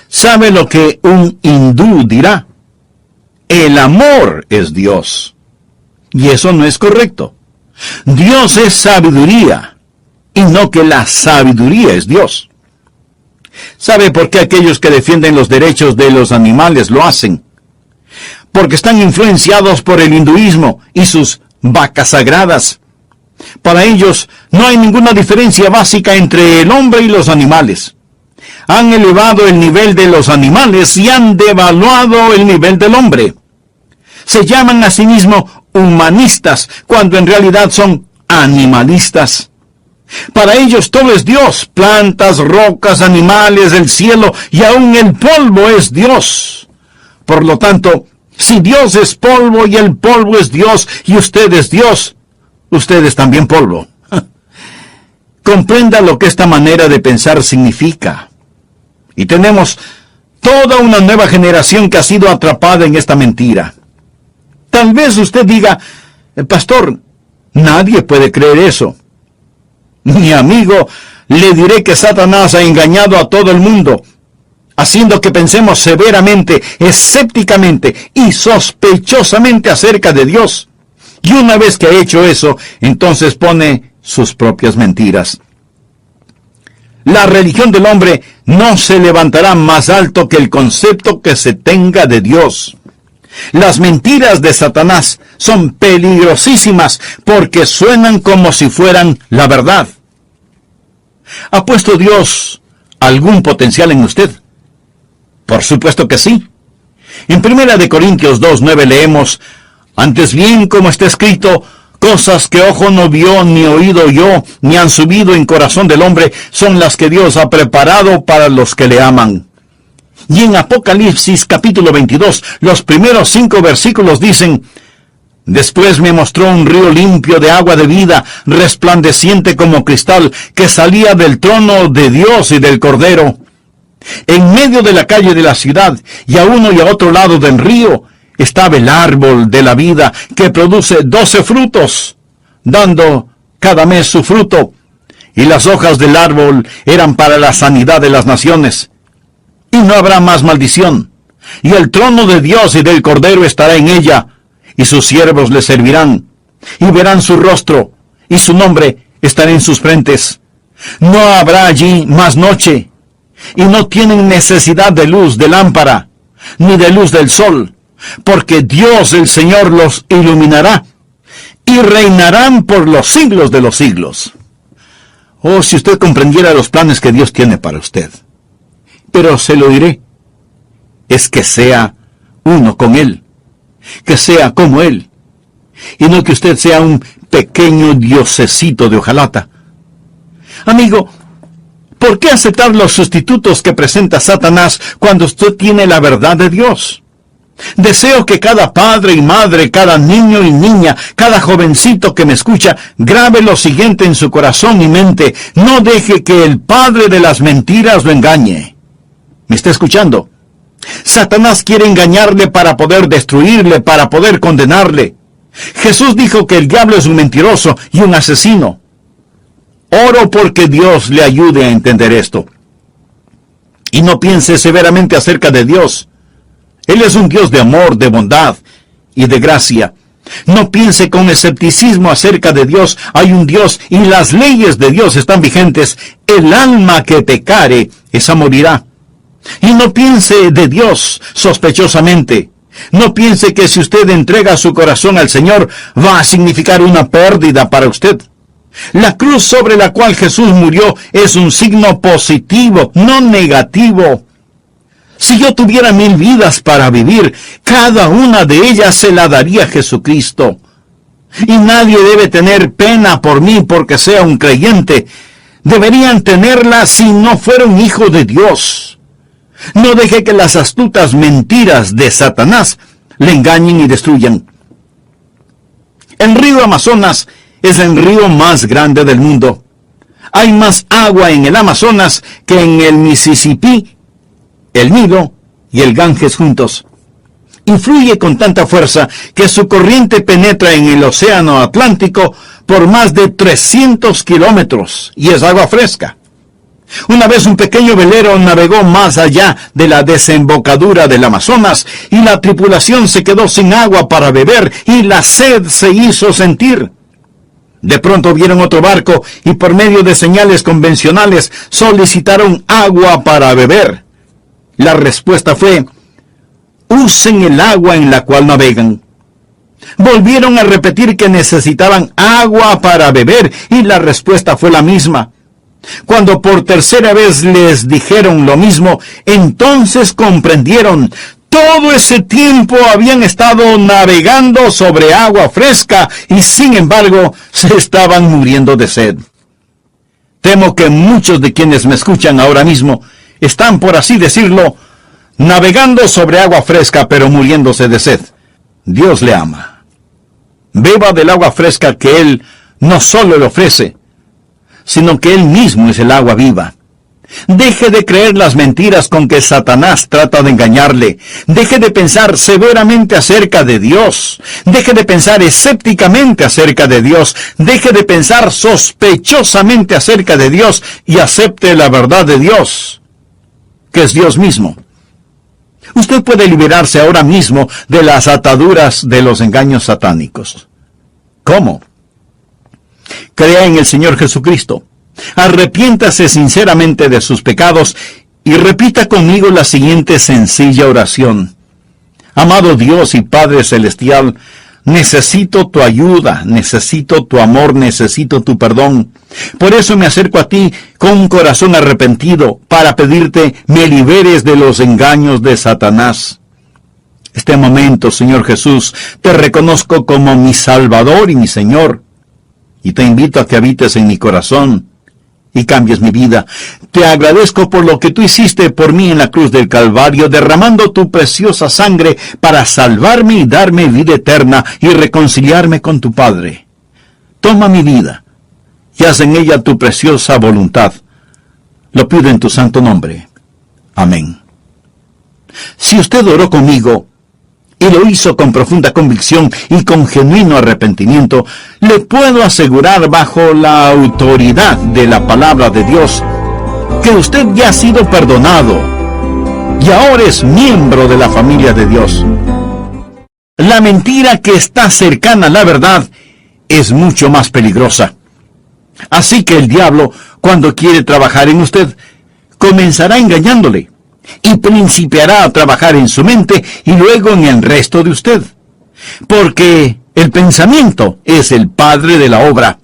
S1: ¿Sabe lo que un hindú dirá? El amor es Dios. Y eso no es correcto. Dios es sabiduría, y no que la sabiduría es Dios. ¿Sabe por qué aquellos que defienden los derechos de los animales lo hacen? Porque están influenciados por el hinduismo y sus vacas sagradas. Para ellos no hay ninguna diferencia básica entre el hombre y los animales. Han elevado el nivel de los animales y han devaluado el nivel del hombre. Se llaman a sí mismos humanistas, cuando en realidad son animalistas. Para ellos todo es Dios, plantas, rocas, animales, el cielo, y aún el polvo es Dios. Por lo tanto, si Dios es polvo y el polvo es Dios, y usted es Dios, usted es también polvo. Comprenda lo que esta manera de pensar significa. Y tenemos toda una nueva generación que ha sido atrapada en esta mentira. Tal vez usted diga, pastor, nadie puede creer eso. Mi amigo, le diré que Satanás ha engañado a todo el mundo, haciendo que pensemos severamente, escépticamente y sospechosamente acerca de Dios. Y una vez que ha hecho eso, entonces pone sus propias mentiras. La religión del hombre no se levantará más alto que el concepto que se tenga de Dios. Las mentiras de Satanás son peligrosísimas porque suenan como si fueran la verdad. ¿Ha puesto Dios algún potencial en usted? Por supuesto que sí. En 1 Corintios 2:9 leemos, antes bien, como está escrito, cosas que ojo no vio, ni oído oyó, ni han subido en corazón del hombre, son las que Dios ha preparado para los que le aman. Y en Apocalipsis capítulo 22, los primeros 5 versículos dicen, después me mostró un río limpio de agua de vida, resplandeciente como cristal, que salía del trono de Dios y del Cordero. En medio de la calle de la ciudad, y a uno y a otro lado del río, estaba el árbol de la vida, que produce 12 frutos, dando cada mes su fruto, y las hojas del árbol eran para la sanidad de las naciones. Y no habrá más maldición, y el trono de Dios y del Cordero estará en ella, y sus siervos le servirán, y verán su rostro, y su nombre estará en sus frentes. No habrá allí más noche, y no tienen necesidad de luz de lámpara, ni de luz del sol, porque Dios el Señor los iluminará, y reinarán por los siglos de los siglos. Oh, si usted comprendiera los planes que Dios tiene para usted. Pero se lo diré, es que sea uno con Él, que sea como Él, y no que usted sea un pequeño diosecito de hojalata. Amigo, ¿por qué aceptar los sustitutos que presenta Satanás cuando usted tiene la verdad de Dios? Deseo que cada padre y madre, cada niño y niña, cada jovencito que me escucha, grabe lo siguiente en su corazón y mente. No deje que el padre de las mentiras lo engañe. ¿Me está escuchando? Satanás quiere engañarle para poder destruirle, para poder condenarle. Jesús dijo que el diablo es un mentiroso y un asesino. Oro porque Dios le ayude a entender esto. Y no piense severamente acerca de Dios. Él es un Dios de amor, de bondad y de gracia. No piense con escepticismo acerca de Dios. Hay un Dios y las leyes de Dios están vigentes. El alma que pecare, esa morirá. Y no piense de Dios sospechosamente. No piense que si usted entrega su corazón al Señor, va a significar una pérdida para usted. La cruz sobre la cual Jesús murió es un signo positivo, no negativo. Si yo tuviera 1000 vidas para vivir, cada una de ellas se la daría a Jesucristo. Y nadie debe tener pena por mí porque sea un creyente. Deberían tenerla si no fuera un hijo de Dios. No deje que las astutas mentiras de Satanás le engañen y destruyan. El río Amazonas es el río más grande del mundo. Hay más agua en el Amazonas que en el Mississippi, el Nilo y el Ganges juntos. Influye con tanta fuerza que su corriente penetra en el océano Atlántico por más de 300 kilómetros y es agua fresca. Una vez un pequeño velero navegó más allá de la desembocadura del Amazonas y la tripulación se quedó sin agua para beber y la sed se hizo sentir. De pronto vieron otro barco y por medio de señales convencionales solicitaron agua para beber. La respuesta fue: usen el agua en la cual navegan. Volvieron a repetir que necesitaban agua para beber y la respuesta fue la misma. Cuando por tercera vez les dijeron lo mismo, entonces comprendieron. Todo ese tiempo habían estado navegando sobre agua fresca y sin embargo se estaban muriendo de sed. Temo que muchos de quienes me escuchan ahora mismo están, por así decirlo, navegando sobre agua fresca pero muriéndose de sed. Dios le ama. Beba del agua fresca que Él no solo le ofrece, sino que Él mismo es el agua viva. Deje de creer las mentiras con que Satanás trata de engañarle. Deje de pensar severamente acerca de Dios. Deje de pensar escépticamente acerca de Dios. Deje de pensar sospechosamente acerca de Dios y acepte la verdad de Dios, que es Dios mismo. Usted puede liberarse ahora mismo de las ataduras de los engaños satánicos. ¿Cómo? Crea en el Señor Jesucristo. Arrepiéntase sinceramente de sus pecados y repita conmigo la siguiente sencilla oración. Amado Dios y Padre Celestial, necesito tu ayuda, necesito tu amor, necesito tu perdón. Por eso me acerco a ti con un corazón arrepentido para pedirte me liberes de los engaños de Satanás. Este momento, Señor Jesús, te reconozco como mi Salvador y mi Señor, y te invito a que habites en mi corazón y cambies mi vida. Te agradezco por lo que tú hiciste por mí en la cruz del Calvario, derramando tu preciosa sangre para salvarme y darme vida eterna y reconciliarme con tu Padre. Toma mi vida y haz en ella tu preciosa voluntad. Lo pido en tu santo nombre. Amén. Si usted oró conmigo y lo hizo con profunda convicción y con genuino arrepentimiento, le puedo asegurar bajo la autoridad de la palabra de Dios que usted ya ha sido perdonado y ahora es miembro de la familia de Dios. La mentira que está cercana a la verdad es mucho más peligrosa. Así que el diablo, cuando quiere trabajar en usted, comenzará engañándole y principiará a trabajar en su mente y luego en el resto de usted. Porque el pensamiento es el padre de la obra.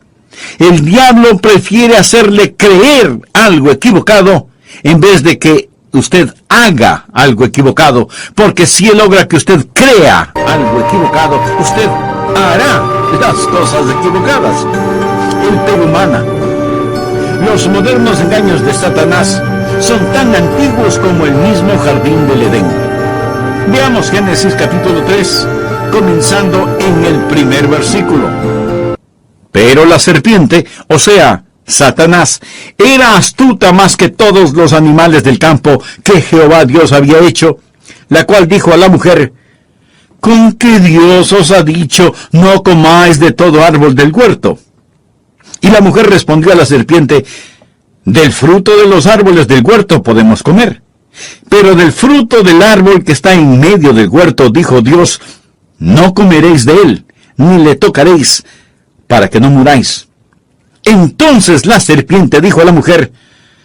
S1: El diablo prefiere hacerle creer algo equivocado en vez de que usted haga algo equivocado. Porque si él logra que usted crea algo equivocado, usted hará las cosas equivocadas. El pego humana. Los modernos engaños de Satanás son tan antiguos como el mismo jardín del Edén. Veamos Génesis capítulo 3, comenzando en el primer versículo. Pero la serpiente, o sea, Satanás, era astuta más que todos los animales del campo que Jehová Dios había hecho, la cual dijo a la mujer: ¿con qué Dios os ha dicho, no comáis de todo árbol del huerto? Y la mujer respondió a la serpiente: del fruto de los árboles del huerto podemos comer, pero del fruto del árbol que está en medio del huerto, dijo Dios, no comeréis de él, ni le tocaréis, para que no muráis. Entonces la serpiente dijo a la mujer: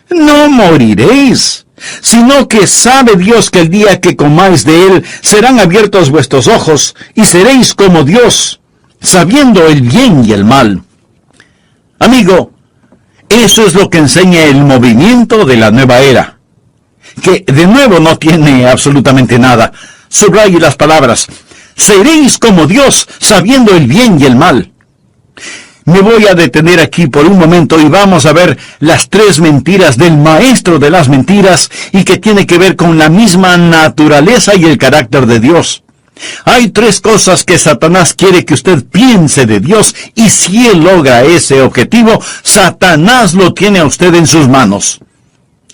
S1: no moriréis, sino que sabe Dios que el día que comáis de él serán abiertos vuestros ojos, y seréis como Dios, sabiendo el bien y el mal. Amigo, eso es lo que enseña el movimiento de la nueva era, que de nuevo no tiene absolutamente nada. Subraye las palabras: seréis como Dios, sabiendo el bien y el mal. Me voy a detener aquí por un momento y vamos a ver las 3 mentiras del maestro de las mentiras, y que tiene que ver con la misma naturaleza y el carácter de Dios. Hay 3 cosas que Satanás quiere que usted piense de Dios, y si él logra ese objetivo, Satanás lo tiene a usted en sus manos.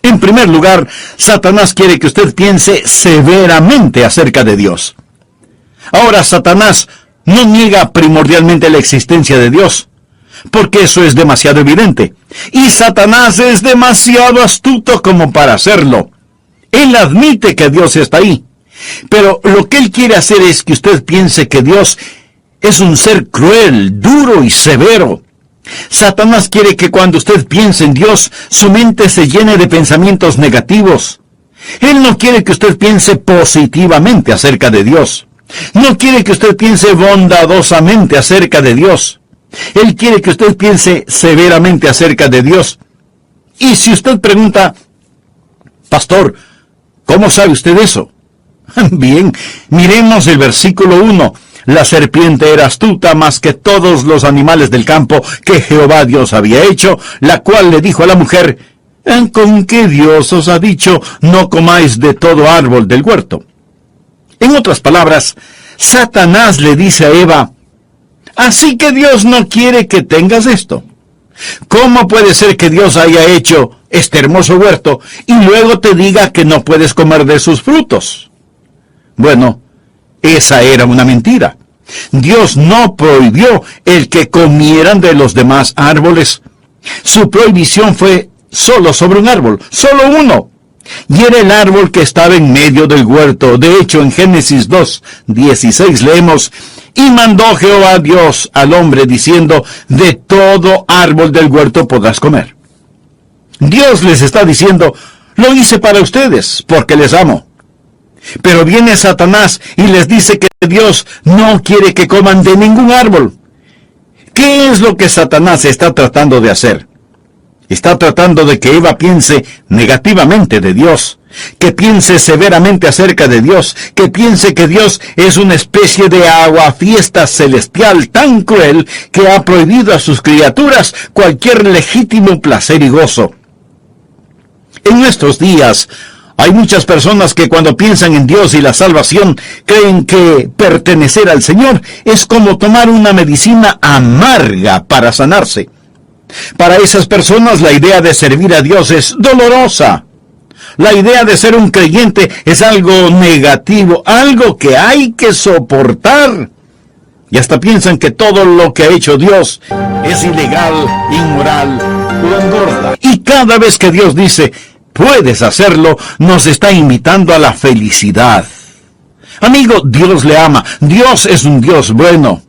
S1: En primer lugar, Satanás quiere que usted piense severamente acerca de Dios. Ahora, Satanás no niega primordialmente la existencia de Dios, porque eso es demasiado evidente. Y Satanás es demasiado astuto como para hacerlo. Él admite que Dios está ahí. Pero lo que él quiere hacer es que usted piense que Dios es un ser cruel, duro y severo. Satanás quiere que cuando usted piense en Dios, su mente se llene de pensamientos negativos. Él no quiere que usted piense positivamente acerca de Dios. No quiere que usted piense bondadosamente acerca de Dios. Él quiere que usted piense severamente acerca de Dios. Y si usted pregunta: pastor, ¿cómo sabe usted eso? Bien, miremos el versículo 1. La serpiente era astuta más que todos los animales del campo que Jehová Dios había hecho, la cual le dijo a la mujer: ¿con qué Dios os ha dicho, no comáis de todo árbol del huerto? En otras palabras, Satanás le dice a Eva: así que Dios no quiere que tengas esto. ¿Cómo puede ser que Dios haya hecho este hermoso huerto y luego te diga que no puedes comer de sus frutos? Bueno, esa era una mentira. Dios no prohibió el que comieran de los demás árboles. Su prohibición fue solo sobre un árbol, solo uno. Y era el árbol que estaba en medio del huerto. De hecho, en Génesis 2:16 leemos: y mandó Jehová Dios al hombre diciendo: de todo árbol del huerto podrás comer. Dios les está diciendo: lo hice para ustedes, porque les amo. Pero viene Satanás y les dice que Dios no quiere que coman de ningún árbol. ¿Qué es lo que Satanás está tratando de hacer? Está tratando de que Eva piense negativamente de Dios, que piense severamente acerca de Dios, que piense que Dios es una especie de aguafiestas celestial tan cruel que ha prohibido a sus criaturas cualquier legítimo placer y gozo. En nuestros días, hay muchas personas que cuando piensan en Dios y la salvación, creen que pertenecer al Señor es como tomar una medicina amarga para sanarse. Para esas personas, la idea de servir a Dios es dolorosa. La idea de ser un creyente es algo negativo, algo que hay que soportar. Y hasta piensan que todo lo que ha hecho Dios es ilegal, inmoral o engorda. Y cada vez que Dios dice: puedes hacerlo, nos está invitando a la felicidad. Amigo, Dios le ama. Dios es un Dios bueno.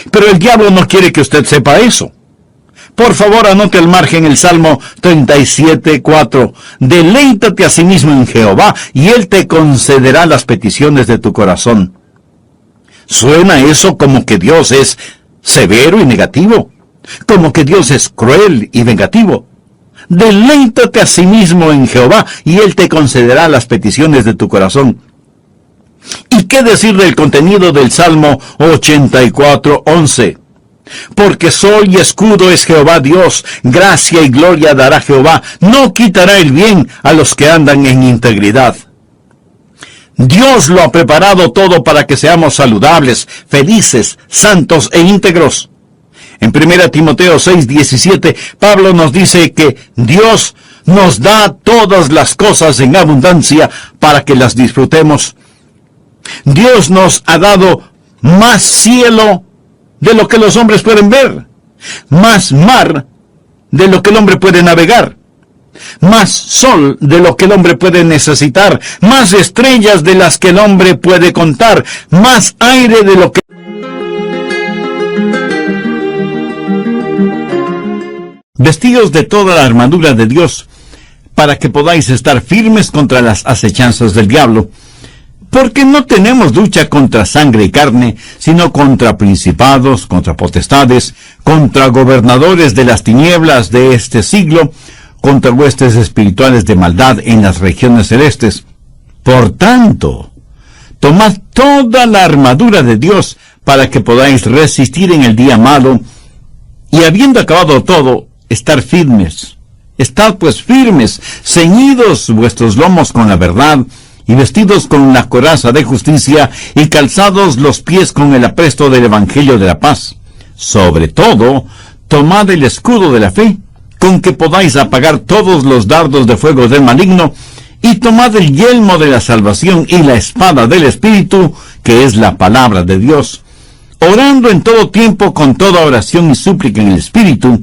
S1: Pero el diablo no quiere que usted sepa eso. Por favor, anote al margen el Salmo 37:4. Deleítate a sí mismo en Jehová, y Él te concederá las peticiones de tu corazón. Suena eso como que Dios es severo y negativo, como que Dios es cruel y vengativo. Deleítate a sí mismo en Jehová, y Él te concederá las peticiones de tu corazón. ¿Y qué decir del contenido del Salmo 84:11? Porque sol y escudo es Jehová Dios, gracia y gloria dará Jehová, no quitará el bien a los que andan en integridad. Dios lo ha preparado todo para que seamos saludables, felices, santos e íntegros. En 1 Timoteo 6:17, Pablo nos dice que Dios nos da todas las cosas en abundancia para que las disfrutemos. Dios nos ha dado más cielo de lo que los hombres pueden ver, más mar de lo que el hombre puede navegar, más sol de lo que el hombre puede necesitar, más estrellas de las que el hombre puede contar, más aire de lo que... Vestidos de toda la armadura de Dios, para que podáis estar firmes contra las acechanzas del diablo, porque no tenemos lucha contra sangre y carne, sino contra principados, contra potestades, contra gobernadores de las tinieblas de este siglo, contra huestes espirituales de maldad en las regiones celestes. Por tanto, tomad toda la armadura de Dios para que podáis resistir en el día malo, y habiendo acabado todo, estar firmes. Estad pues firmes, ceñidos vuestros lomos con la verdad, y vestidos con la coraza de justicia, y calzados los pies con el apresto del evangelio de la paz. Sobre todo, tomad el escudo de la fe, con que podáis apagar todos los dardos de fuego del maligno, y tomad el yelmo de la salvación y la espada del Espíritu, que es la palabra de Dios, orando en todo tiempo con toda oración y súplica en el Espíritu,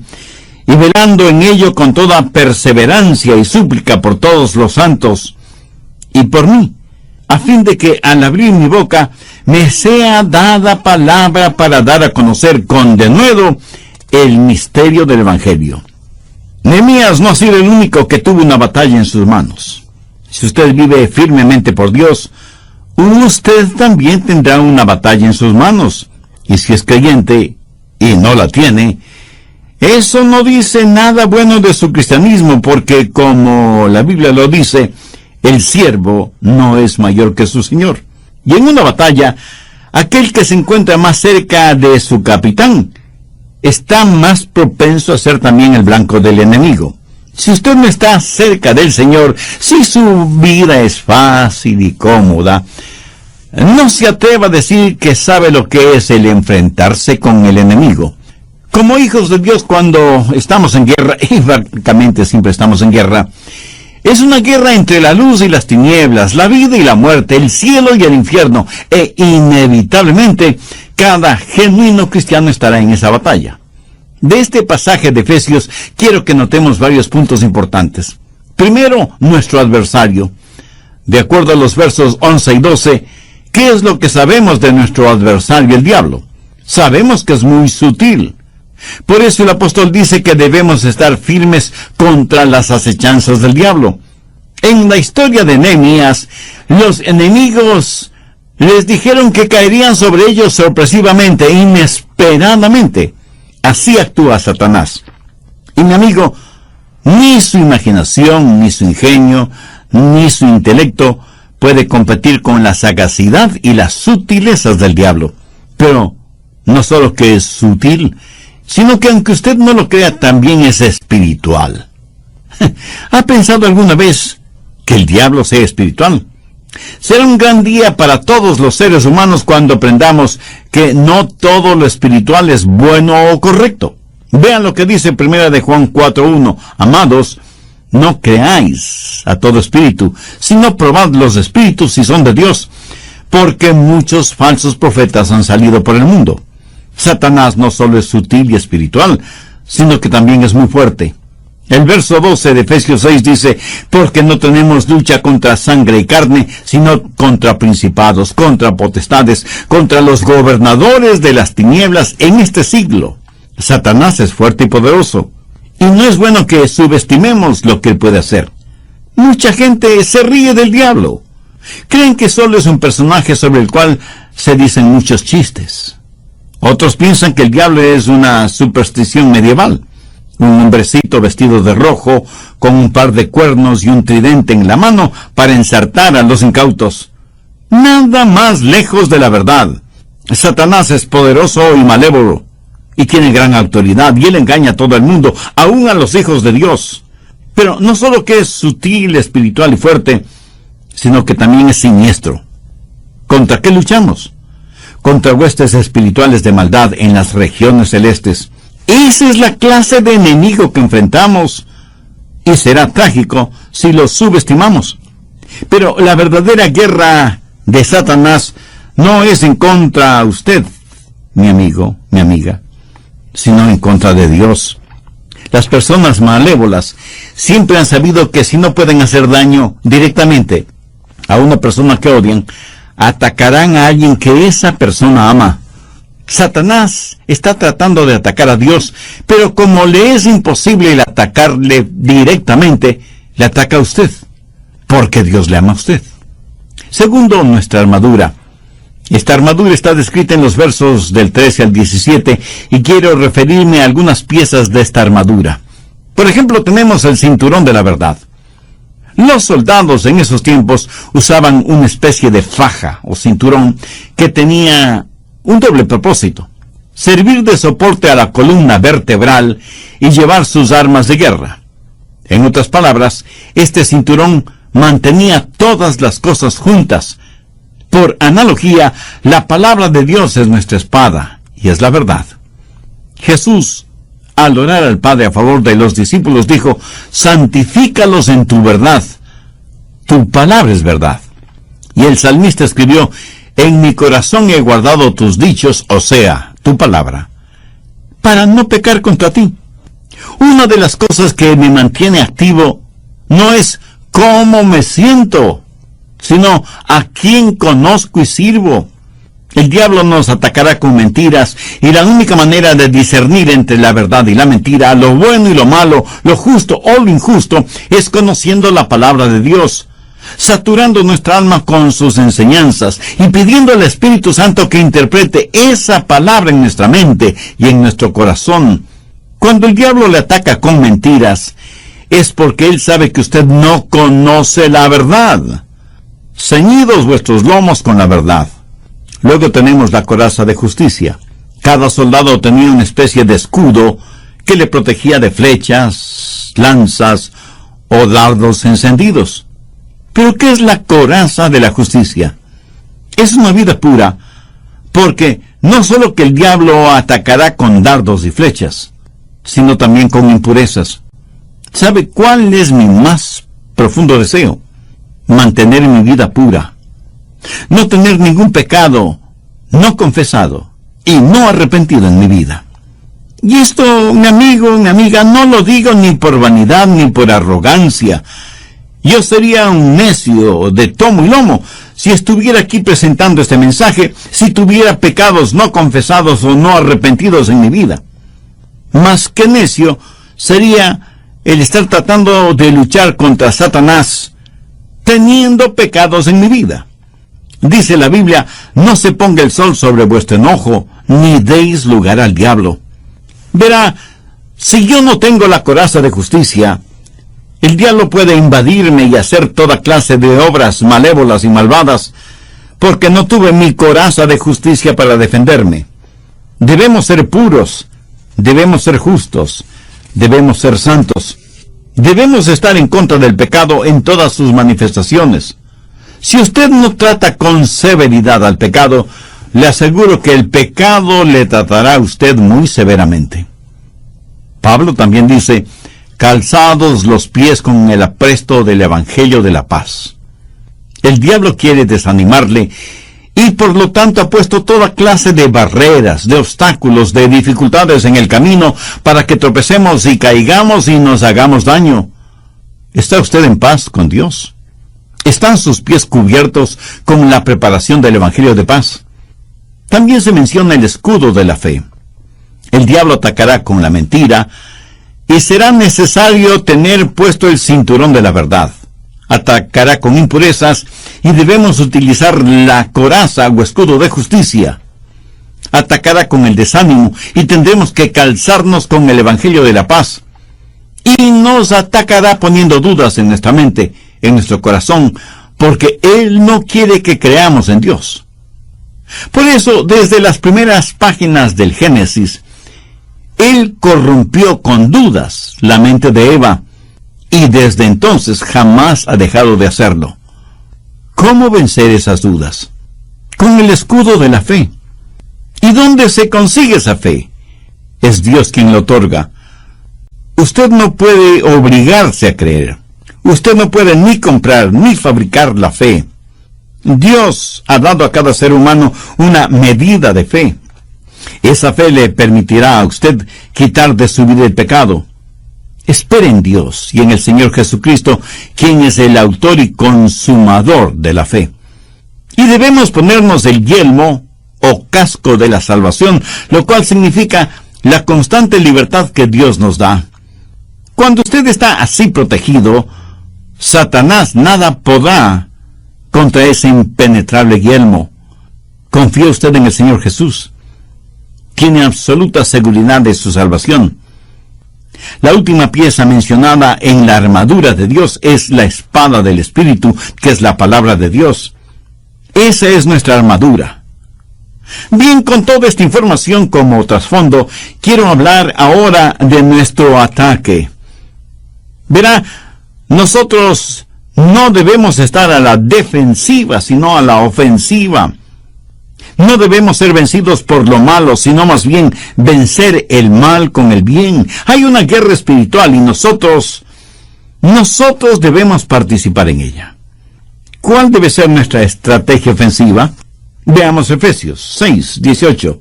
S1: y velando en ello con toda perseverancia y súplica por todos los santos, y por mí, a fin de que al abrir mi boca me sea dada palabra para dar a conocer con denuedo el misterio del Evangelio. Nehemías no ha sido el único que tuvo una batalla en sus manos. Si usted vive firmemente por Dios, usted también tendrá una batalla en sus manos. Y si es creyente y no la tiene, eso no dice nada bueno de su cristianismo, porque como la Biblia lo dice, el siervo no es mayor que su señor. Y en una batalla, aquel que se encuentra más cerca de su capitán está más propenso a ser también el blanco del enemigo. Si usted no está cerca del Señor, si su vida es fácil y cómoda, no se atreva a decir que sabe lo que es el enfrentarse con el enemigo. Como hijos de Dios, cuando estamos en guerra, y francamente siempre estamos en guerra, es una guerra entre la luz y las tinieblas, la vida y la muerte, el cielo y el infierno, e inevitablemente cada genuino cristiano estará en esa batalla. De este pasaje de Efesios quiero que notemos varios puntos importantes. Primero, nuestro adversario. De acuerdo a los versos 11 y 12, ¿qué es lo que sabemos de nuestro adversario, el diablo? Sabemos que es muy sutil. Por eso el apóstol dice que debemos estar firmes contra las acechanzas del diablo. En la historia de Nehemías, los enemigos les dijeron que caerían sobre ellos sorpresivamente, inesperadamente. Así actúa Satanás. Y mi amigo, ni su imaginación, ni su ingenio, ni su intelecto puede competir con la sagacidad y las sutilezas del diablo. Pero no solo que es sutil, sino que aunque usted no lo crea, también es espiritual. ¿Ha pensado alguna vez que el diablo sea espiritual? Será un gran día para todos los seres humanos cuando aprendamos que no todo lo espiritual es bueno o correcto. Vean lo que dice 1 de Juan 4:1. Amados, no creáis a todo espíritu, sino probad los espíritus si son de Dios, porque muchos falsos profetas han salido por el mundo. Satanás no solo es sutil y espiritual, sino que también es muy fuerte. El verso 12 de Efesios 6 dice, porque no tenemos lucha contra sangre y carne, sino contra principados, contra potestades, contra los gobernadores de las tinieblas en este siglo. Satanás es fuerte y poderoso, y no es bueno que subestimemos lo que él puede hacer. Mucha gente se ríe del diablo. Creen que solo es un personaje sobre el cual se dicen muchos chistes. Otros piensan que el diablo es una superstición medieval. Un hombrecito vestido de rojo, con un par de cuernos y un tridente en la mano para ensartar a los incautos. Nada más lejos de la verdad. Satanás es poderoso y malévolo, y tiene gran autoridad, y él engaña a todo el mundo, aún a los hijos de Dios. Pero no solo que es sutil, espiritual y fuerte, sino que también es siniestro. ¿Contra qué luchamos? Contra huestes espirituales de maldad en las regiones celestes. Esa es la clase de enemigo que enfrentamos, y será trágico si lo subestimamos. Pero la verdadera guerra de Satanás no es en contra de usted, mi amigo, mi amiga, sino en contra de Dios. Las personas malévolas siempre han sabido que si no pueden hacer daño directamente a una persona que odian, atacarán a alguien que esa persona ama. Satanás está tratando de atacar a Dios, pero como le es imposible el atacarle directamente, le ataca a usted, porque Dios le ama a usted. Segundo, nuestra armadura. Esta armadura está descrita en los versos del 13 al 17 y quiero referirme a algunas piezas de esta armadura. Por ejemplo, tenemos el cinturón de la verdad. Los soldados en esos tiempos usaban una especie de faja o cinturón que tenía un doble propósito: servir de soporte a la columna vertebral y llevar sus armas de guerra. En otras palabras, este cinturón mantenía todas las cosas juntas. Por analogía, la palabra de Dios es nuestra espada y es la verdad. Jesús, al orar al Padre a favor de los discípulos, dijo: santifícalos en tu verdad. Tu palabra es verdad. Y el salmista escribió: en mi corazón he guardado tus dichos, o sea, tu palabra, para no pecar contra ti. Una de las cosas que me mantiene activo no es cómo me siento, sino a quién conozco y sirvo. El diablo nos atacará con mentiras, y la única manera de discernir entre la verdad y la mentira, lo bueno y lo malo, lo justo o lo injusto, es conociendo la palabra de Dios, saturando nuestra alma con sus enseñanzas y pidiendo al Espíritu Santo que interprete esa palabra en nuestra mente y en nuestro corazón. Cuando el diablo le ataca con mentiras, es porque él sabe que usted no conoce la verdad. Ceñidos vuestros lomos con la verdad. Luego tenemos la coraza de justicia. Cada soldado tenía una especie de escudo que le protegía de flechas, lanzas o dardos encendidos. ¿Pero qué es la coraza de la justicia? Es una vida pura, porque no solo que el diablo atacará con dardos y flechas, sino también con impurezas. ¿Sabe cuál es mi más profundo deseo? Mantener mi vida pura. No tener ningún pecado no confesado y no arrepentido en mi vida. Y esto, mi amigo, mi amiga, no lo digo ni por vanidad ni por arrogancia. Yo sería un necio de tomo y lomo si estuviera aquí presentando este mensaje, si tuviera pecados no confesados o no arrepentidos en mi vida. Más que necio sería el estar tratando de luchar contra Satanás, teniendo pecados en mi vida. Dice la Biblia: no se ponga el sol sobre vuestro enojo, ni deis lugar al diablo. Verá, si yo no tengo la coraza de justicia, el diablo puede invadirme y hacer toda clase de obras malévolas y malvadas, porque no tuve mi coraza de justicia para defenderme. Debemos ser puros, debemos ser justos, debemos ser santos. Debemos estar en contra del pecado en todas sus manifestaciones. Si usted no trata con severidad al pecado, le aseguro que el pecado le tratará a usted muy severamente. Pablo también dice: calzados los pies con el apresto del Evangelio de la paz. El diablo quiere desanimarle y por lo tanto ha puesto toda clase de barreras, de obstáculos, de dificultades en el camino para que tropecemos y caigamos y nos hagamos daño. ¿Está usted en paz con Dios? ¿Están sus pies cubiertos con la preparación del Evangelio de paz? También se menciona el escudo de la fe. El diablo atacará con la mentira y será necesario tener puesto el cinturón de la verdad. Atacará con impurezas y debemos utilizar la coraza o escudo de justicia. Atacará con el desánimo y tendremos que calzarnos con el Evangelio de la paz. Y nos atacará poniendo dudas en nuestra mente, en nuestro corazón, porque Él no quiere que creamos en Dios. Por eso, desde las primeras páginas del Génesis, Él corrompió con dudas la mente de Eva, y desde entonces jamás ha dejado de hacerlo. ¿Cómo vencer esas dudas? Con el escudo de la fe. ¿Y dónde se consigue esa fe? Es Dios quien lo otorga. Usted no puede obligarse a creer. Usted no puede ni comprar ni fabricar la fe. Dios ha dado a cada ser humano una medida de fe. Esa fe le permitirá a usted quitar de su vida el pecado. Espera en Dios y en el Señor Jesucristo, quien es el autor y consumador de la fe. Y debemos ponernos el yelmo o casco de la salvación, lo cual significa la constante libertad que Dios nos da. Cuando usted está así protegido, Satanás nada podrá contra ese impenetrable yelmo. ¿Confía usted en el Señor Jesús? Tiene absoluta seguridad de su salvación. La última pieza mencionada en la armadura de Dios es la espada del Espíritu, que es la palabra de Dios. Esa es nuestra armadura. Bien, con toda esta información como trasfondo, quiero hablar ahora de nuestro ataque. Verá, nosotros no debemos estar a la defensiva, sino a la ofensiva. No debemos ser vencidos por lo malo, sino más bien vencer el mal con el bien. Hay una guerra espiritual y nosotros debemos participar en ella. ¿Cuál debe ser nuestra estrategia ofensiva? Veamos Efesios 6:18.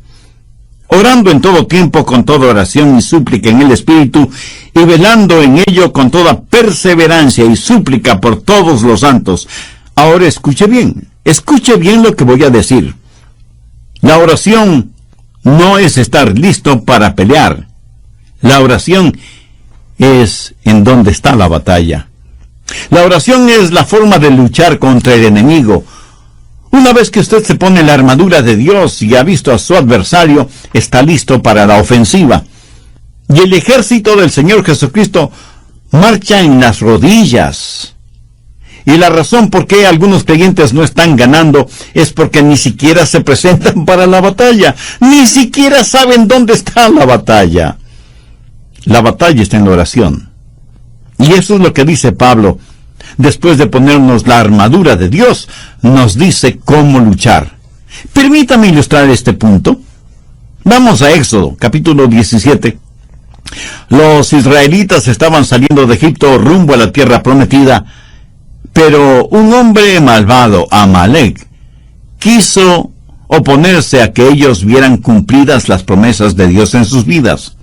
S1: Orando en todo tiempo con toda oración y súplica en el Espíritu, y velando en ello con toda perseverancia y súplica por todos los santos. Ahora escuche bien lo que voy a decir. La oración no es estar listo para pelear. La oración es en donde está la batalla. La oración es la forma de luchar contra el enemigo. Una vez que usted se pone la armadura de Dios y ha visto a su adversario, está listo para la ofensiva. Y el ejército del Señor Jesucristo marcha en las rodillas. Y la razón por qué algunos creyentes no están ganando es porque ni siquiera se presentan para la batalla. Ni siquiera saben dónde está la batalla. La batalla está en la oración. Y eso es lo que dice Pablo. Después de ponernos la armadura de Dios, nos dice cómo luchar. Permítame ilustrar este punto. Vamos a Éxodo, capítulo 17. Los israelitas estaban saliendo de Egipto rumbo a la tierra prometida, pero un hombre malvado, Amalek, quiso oponerse a que ellos vieran cumplidas las promesas de Dios en sus vidas.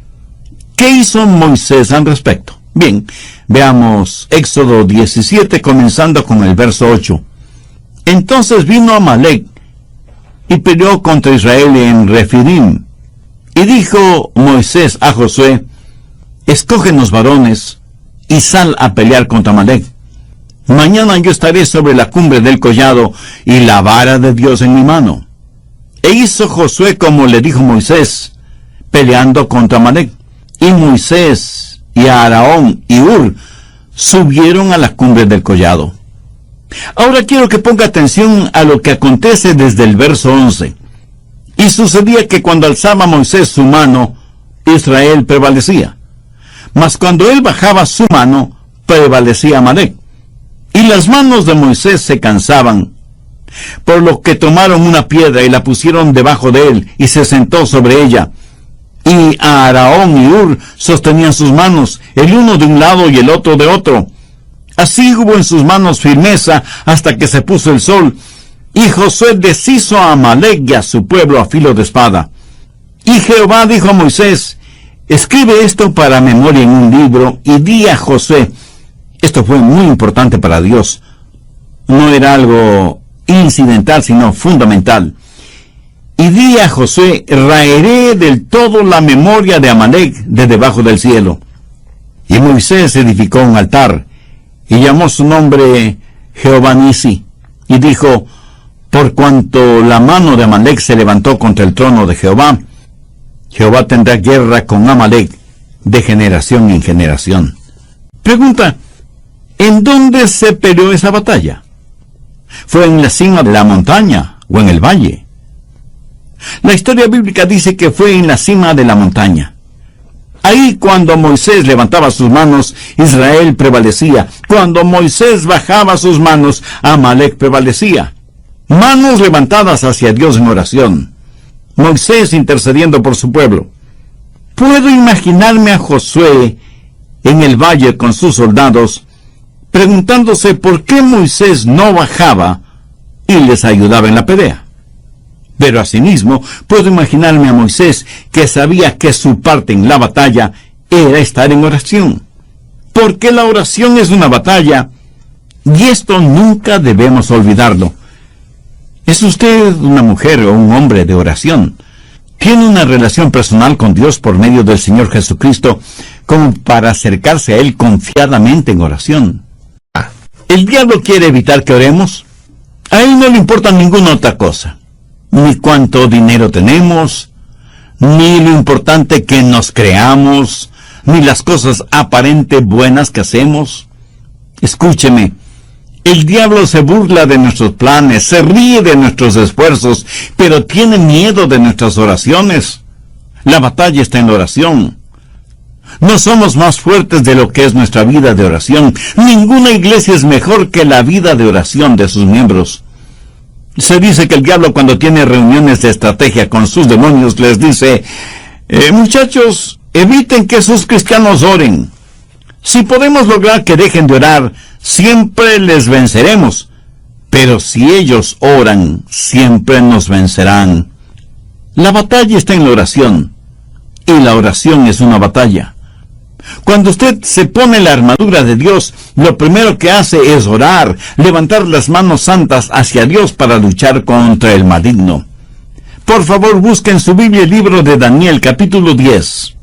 S1: ¿Qué hizo Moisés al respecto? Bien, veamos Éxodo 17, comenzando con el verso 8. Entonces vino Amalek y peleó contra Israel en Refidim. Y dijo Moisés a Josué: escógenos varones y sal a pelear contra Amalek. Mañana yo estaré sobre la cumbre del collado y la vara de Dios en mi mano. E hizo Josué como le dijo Moisés, peleando contra Amalek. Y Moisés y Aarón y Hur subieron a la cumbre del collado. Ahora quiero que ponga atención a lo que acontece desde el verso 11. Y sucedía que cuando alzaba Moisés su mano, Israel prevalecía. Mas cuando él bajaba su mano, prevalecía Amalek. Y las manos de Moisés se cansaban, por lo que tomaron una piedra y la pusieron debajo de él, y se sentó sobre ella. Y Aarón y Hur sostenían sus manos, el uno de un lado y el otro de otro. Así hubo en sus manos firmeza hasta que se puso el sol. Y Josué deshizo a Amalek y a su pueblo a filo de espada. Y Jehová dijo a Moisés: escribe esto para memoria en un libro, y di a Josué. Esto fue muy importante para Dios. No era algo incidental, sino fundamental. Y di a Josué: raeré del todo la memoria de Amalek de debajo del cielo. Y Moisés edificó un altar, y llamó su nombre Jehová Nisi, y dijo: por cuanto la mano de Amalek se levantó contra el trono de Jehová, Jehová tendrá guerra con Amalek de generación en generación. Pregunta: ¿en dónde se peleó esa batalla? ¿Fue en la cima de la montaña o en el valle? La historia bíblica dice que fue en la cima de la montaña. Ahí, cuando Moisés levantaba sus manos, Israel prevalecía. Cuando Moisés bajaba sus manos, Amalek prevalecía. Manos levantadas hacia Dios en oración. Moisés intercediendo por su pueblo. Puedo imaginarme a Josué en el valle con sus soldados, preguntándose por qué Moisés no bajaba y les ayudaba en la pelea. Pero asimismo, puedo imaginarme a Moisés, que sabía que su parte en la batalla era estar en oración. porque la oración es una batalla, y esto nunca debemos olvidarlo. ¿Es usted una mujer o un hombre de oración? ¿Tiene una relación personal con Dios por medio del Señor Jesucristo como para acercarse a Él confiadamente en oración? ¿El diablo quiere evitar que oremos? A él no le importa ninguna otra cosa, ni cuánto dinero tenemos, ni lo importante que nos creamos, ni las cosas aparente buenas que hacemos. Escúcheme, el diablo se burla de nuestros planes, se ríe de nuestros esfuerzos, pero tiene miedo de nuestras oraciones. La batalla está en la oración. No somos más fuertes de lo que es nuestra vida de oración. Ninguna iglesia es mejor que la vida de oración de sus miembros. Se dice que el diablo, cuando tiene reuniones de estrategia con sus demonios, les dice, muchachos, eviten que sus cristianos oren. Si podemos lograr que dejen de orar, siempre les venceremos. Pero si ellos oran, siempre nos vencerán. La batalla está en la oración. Y la oración es una batalla. Cuando usted se pone la armadura de Dios, lo primero que hace es orar, levantar las manos santas hacia Dios para luchar contra el maligno. Por favor, busque en su Biblia el libro de Daniel, capítulo 10,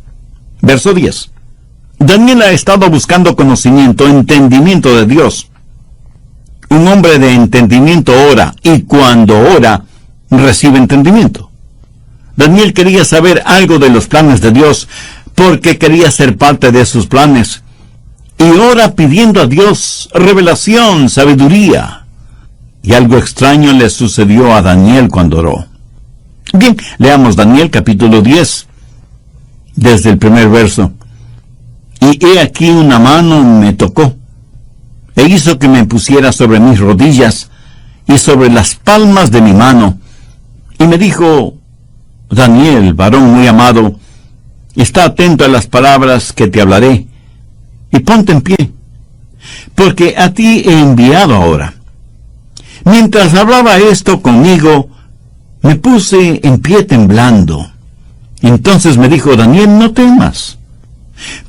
S1: verso 10. Daniel ha estado buscando conocimiento, entendimiento de Dios. Un hombre de entendimiento ora, y cuando ora, recibe entendimiento. Daniel quería saber algo de los planes de Dios, porque quería ser parte de sus planes. Y ora pidiendo a Dios revelación, sabiduría. Y algo extraño le sucedió a Daniel cuando oró. Bien, leamos Daniel capítulo 10, desde el primer verso. Y he aquí una mano me tocó, e hizo que me pusiera sobre mis rodillas, y sobre las palmas de mi mano, y me dijo, Daniel, varón muy amado, está atento a las palabras que te hablaré, y ponte en pie, porque a ti he enviado ahora. Mientras hablaba esto conmigo, me puse en pie temblando. Entonces me dijo, Daniel, no temas,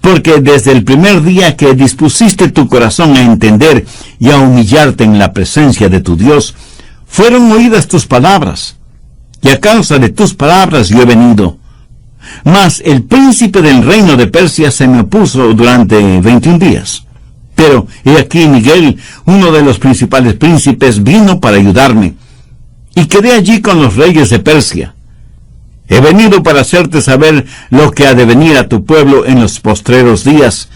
S1: porque desde el primer día que dispusiste tu corazón a entender y a humillarte en la presencia de tu Dios, fueron oídas tus palabras, y a causa de tus palabras yo he venido. Mas el príncipe del reino de Persia se me opuso durante 21 días. Pero he aquí Miguel, uno de los principales príncipes, vino para ayudarme, y quedé allí con los reyes de Persia. He venido para hacerte saber lo que ha de venir a tu pueblo en los postreros días,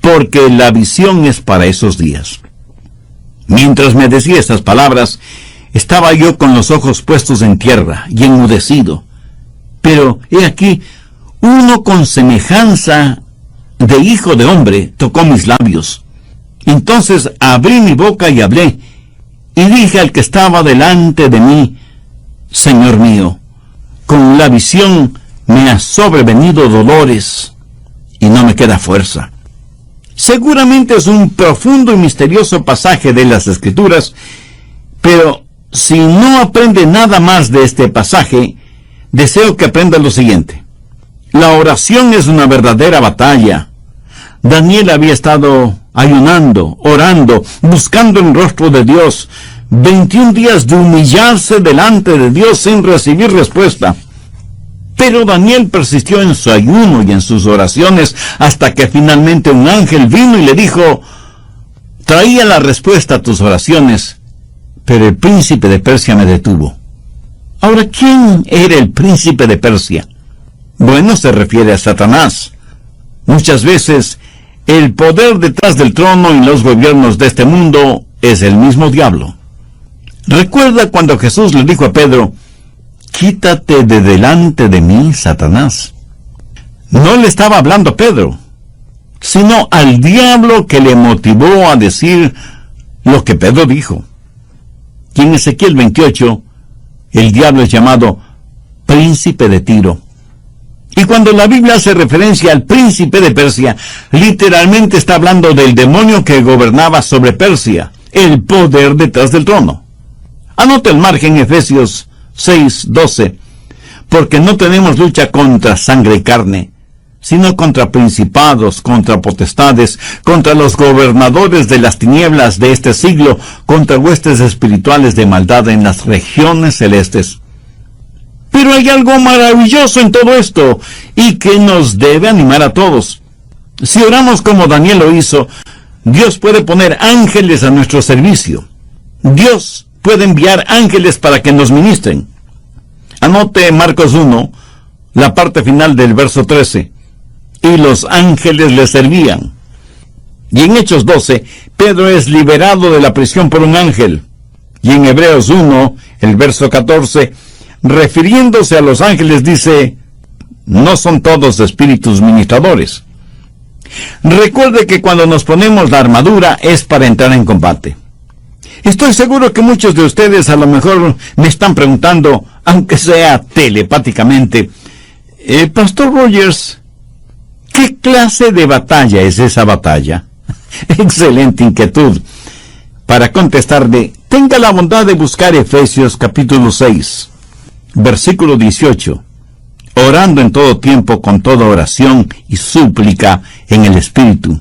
S1: porque la visión es para esos días. Mientras me decía estas palabras, estaba yo con los ojos puestos en tierra y enmudecido. Pero he aquí, uno con semejanza de hijo de hombre tocó mis labios. Entonces abrí mi boca y hablé, y dije al que estaba delante de mí, Señor mío, con la visión me ha sobrevenido dolores, y no me queda fuerza. Seguramente es un profundo y misterioso pasaje de las Escrituras, pero si no aprende nada más de este pasaje, deseo que aprenda lo siguiente. La oración es una verdadera batalla. Daniel había estado ayunando, orando, buscando el rostro de Dios, 21 días de humillarse delante de Dios sin recibir respuesta. Pero Daniel persistió en su ayuno y en sus oraciones hasta que finalmente un ángel vino y le dijo, traía la respuesta a tus oraciones, pero el príncipe de Persia me detuvo. Ahora, ¿quién era el príncipe de Persia? Bueno, se refiere a Satanás. Muchas veces, el poder detrás del trono y los gobiernos de este mundo es el mismo diablo. Recuerda cuando Jesús le dijo a Pedro, quítate de delante de mí, Satanás. No le estaba hablando a Pedro, sino al diablo que le motivó a decir lo que Pedro dijo. Y en Ezequiel 28, el diablo es llamado príncipe de Tiro. Y cuando la Biblia hace referencia al príncipe de Persia, literalmente está hablando del demonio que gobernaba sobre Persia, el poder detrás del trono. Anote el margen Efesios 6:12, porque no tenemos lucha contra sangre y carne, sino contra principados, contra potestades, contra los gobernadores de las tinieblas de este siglo, contra huestes espirituales de maldad en las regiones celestes. Pero hay algo maravilloso en todo esto, y que nos debe animar a todos. Si oramos como Daniel lo hizo, Dios puede poner ángeles a nuestro servicio. Dios puede enviar ángeles para que nos ministren. Anote Marcos 1, la parte final del verso 13. Y los ángeles le servían. Y en Hechos 12, Pedro es liberado de la prisión por un ángel. Y en Hebreos 1, el verso 14, refiriéndose a los ángeles, dice, no son todos espíritus ministradores. Recuerde que cuando nos ponemos la armadura es para entrar en combate. Estoy seguro que muchos de ustedes a lo mejor me están preguntando, aunque sea telepáticamente, Pastor Rogers, ¿qué clase de batalla es esa batalla? Excelente inquietud. Para contestarle, tenga la bondad de buscar Efesios capítulo 6, versículo 18. Orando en todo tiempo con toda oración y súplica en el Espíritu.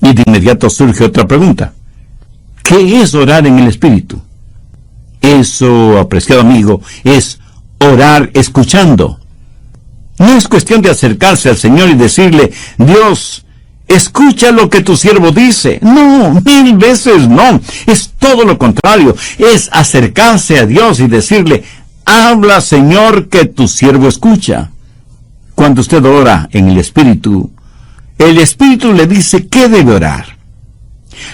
S1: Y de inmediato surge otra pregunta. ¿Qué es orar en el Espíritu? Eso, apreciado amigo, es orar escuchando. No es cuestión de acercarse al Señor y decirle, Dios, escucha lo que tu siervo dice. No, 1000 veces no. Es todo lo contrario. Es acercarse a Dios y decirle, habla, Señor, que tu siervo escucha. Cuando usted ora en el Espíritu le dice qué debe orar.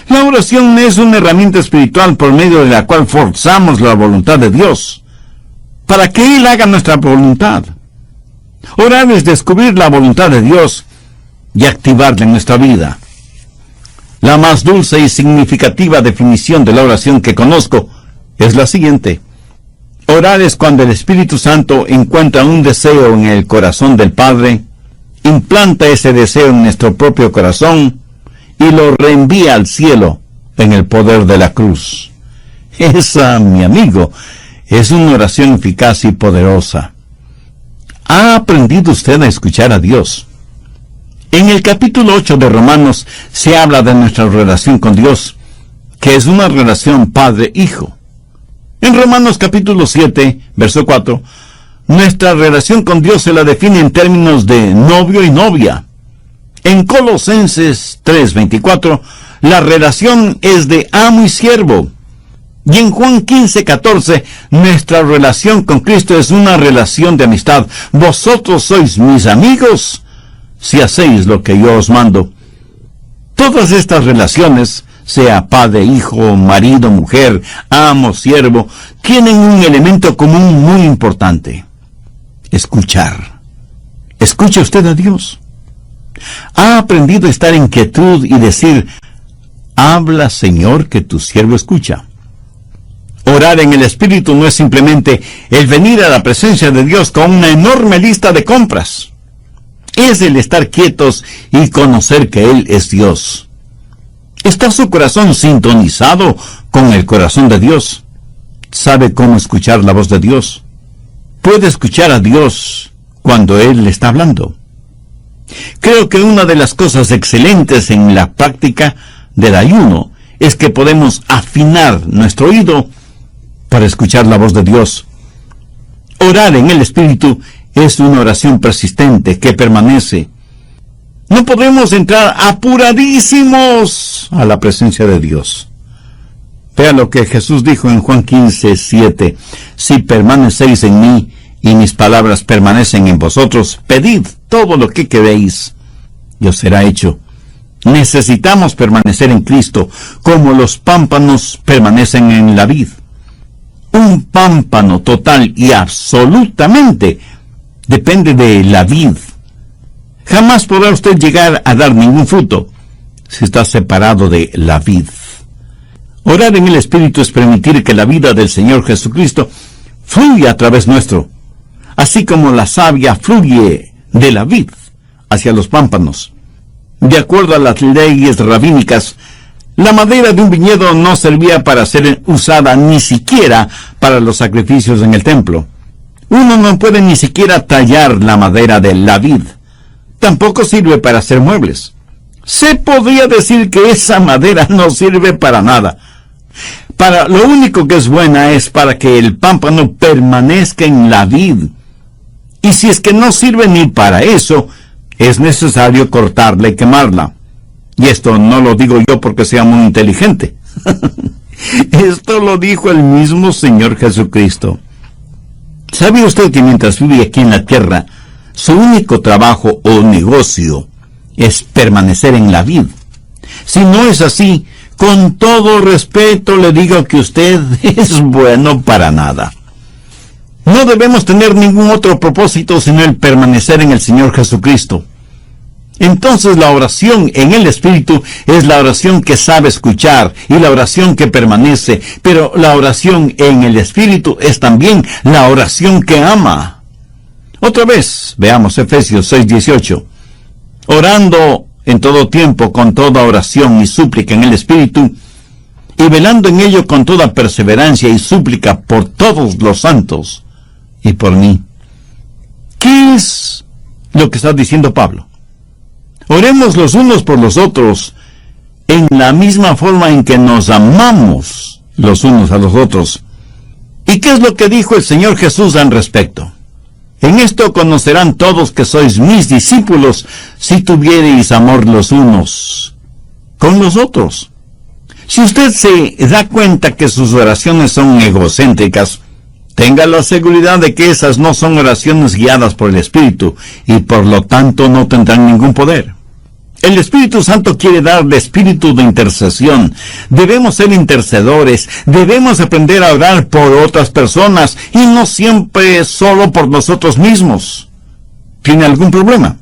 S1: La oración es una herramienta espiritual por medio de la cual forzamos la voluntad de Dios, para que Él haga nuestra voluntad. Orar es descubrir la voluntad de Dios y activarla en nuestra vida. La más dulce y significativa definición de la oración que conozco es la siguiente. Orar es cuando el Espíritu Santo encuentra un deseo en el corazón del Padre, implanta ese deseo en nuestro propio corazón y lo reenvía al cielo en el poder de la cruz. Esa, mi amigo, es una oración eficaz y poderosa. ¿Ha aprendido usted a escuchar a Dios? En el capítulo 8 de Romanos se habla de nuestra relación con Dios, que es una relación padre-hijo. En Romanos capítulo 7, verso 4, nuestra relación con Dios se la define en términos de novio y novia. En Colosenses 3:24, la relación es de amo y siervo. Y en Juan 15:14, nuestra relación con Cristo es una relación de amistad. Vosotros sois mis amigos si hacéis lo que yo os mando. Todas estas relaciones, sea padre, hijo, marido, mujer, amo, siervo, tienen un elemento común muy importante. Escuchar. ¿Escucha usted a Dios? ¿Ha aprendido a estar en quietud y decir, habla, Señor, que tu siervo escucha? Orar en el Espíritu no es simplemente el venir a la presencia de Dios con una enorme lista de compras. Es el estar quietos y conocer que Él es Dios. ¿Está su corazón sintonizado con el corazón de Dios? ¿Sabe cómo escuchar la voz de Dios? ¿Puede escuchar a Dios cuando Él le está hablando? Creo que una de las cosas excelentes en la práctica del ayuno es que podemos afinar nuestro oído para escuchar la voz de Dios. Orar en el Espíritu es una oración persistente que permanece. No podemos entrar apuradísimos a la presencia de Dios. Vea lo que Jesús dijo en Juan 15:7. Si permanecéis en mí y mis palabras permanecen en vosotros, pedid todo lo que queréis y os será hecho. Necesitamos permanecer en Cristo como los pámpanos permanecen en la vid. Un pámpano total y absolutamente depende de la vid. Jamás podrá usted llegar a dar ningún fruto si está separado de la vid. Orar en el Espíritu es permitir que la vida del Señor Jesucristo fluya a través nuestro, así como la savia fluye de la vid hacia los pámpanos. De acuerdo a las leyes rabínicas, la madera de un viñedo no servía para ser usada ni siquiera para los sacrificios en el templo. Uno no puede ni siquiera tallar la madera de la vid. Tampoco sirve para hacer muebles. Se podría decir que esa madera no sirve para nada. Para lo único que es buena es para que el pámpano permanezca en la vid. Y si es que no sirve ni para eso, es necesario cortarla y quemarla. Y esto no lo digo yo porque sea muy inteligente. Esto lo dijo el mismo Señor Jesucristo. ¿Sabe usted que mientras vive aquí en la tierra, su único trabajo o negocio es permanecer en la vid? Si no es así, con todo respeto le digo que usted es bueno para nada. No debemos tener ningún otro propósito sino el permanecer en el Señor Jesucristo. Entonces la oración en el Espíritu es la oración que sabe escuchar y la oración que permanece, pero la oración en el Espíritu es también la oración que ama. Otra vez, veamos Efesios 6:18. Orando en todo tiempo con toda oración y súplica en el Espíritu, y velando en ello con toda perseverancia y súplica por todos los santos y por mí. ¿Qué es lo que está diciendo Pablo? Oremos los unos por los otros en la misma forma en que nos amamos los unos a los otros. ¿Y qué es lo que dijo el Señor Jesús al respecto? En esto conocerán todos que sois mis discípulos, si tuviereis amor los unos con los otros. Si usted se da cuenta que sus oraciones son egocéntricas, tenga la seguridad de que esas no son oraciones guiadas por el Espíritu, y por lo tanto no tendrán ningún poder. El Espíritu Santo quiere darle espíritu de intercesión. Debemos ser intercedores, debemos aprender a orar por otras personas, y no siempre solo por nosotros mismos. ¿Tiene algún problema?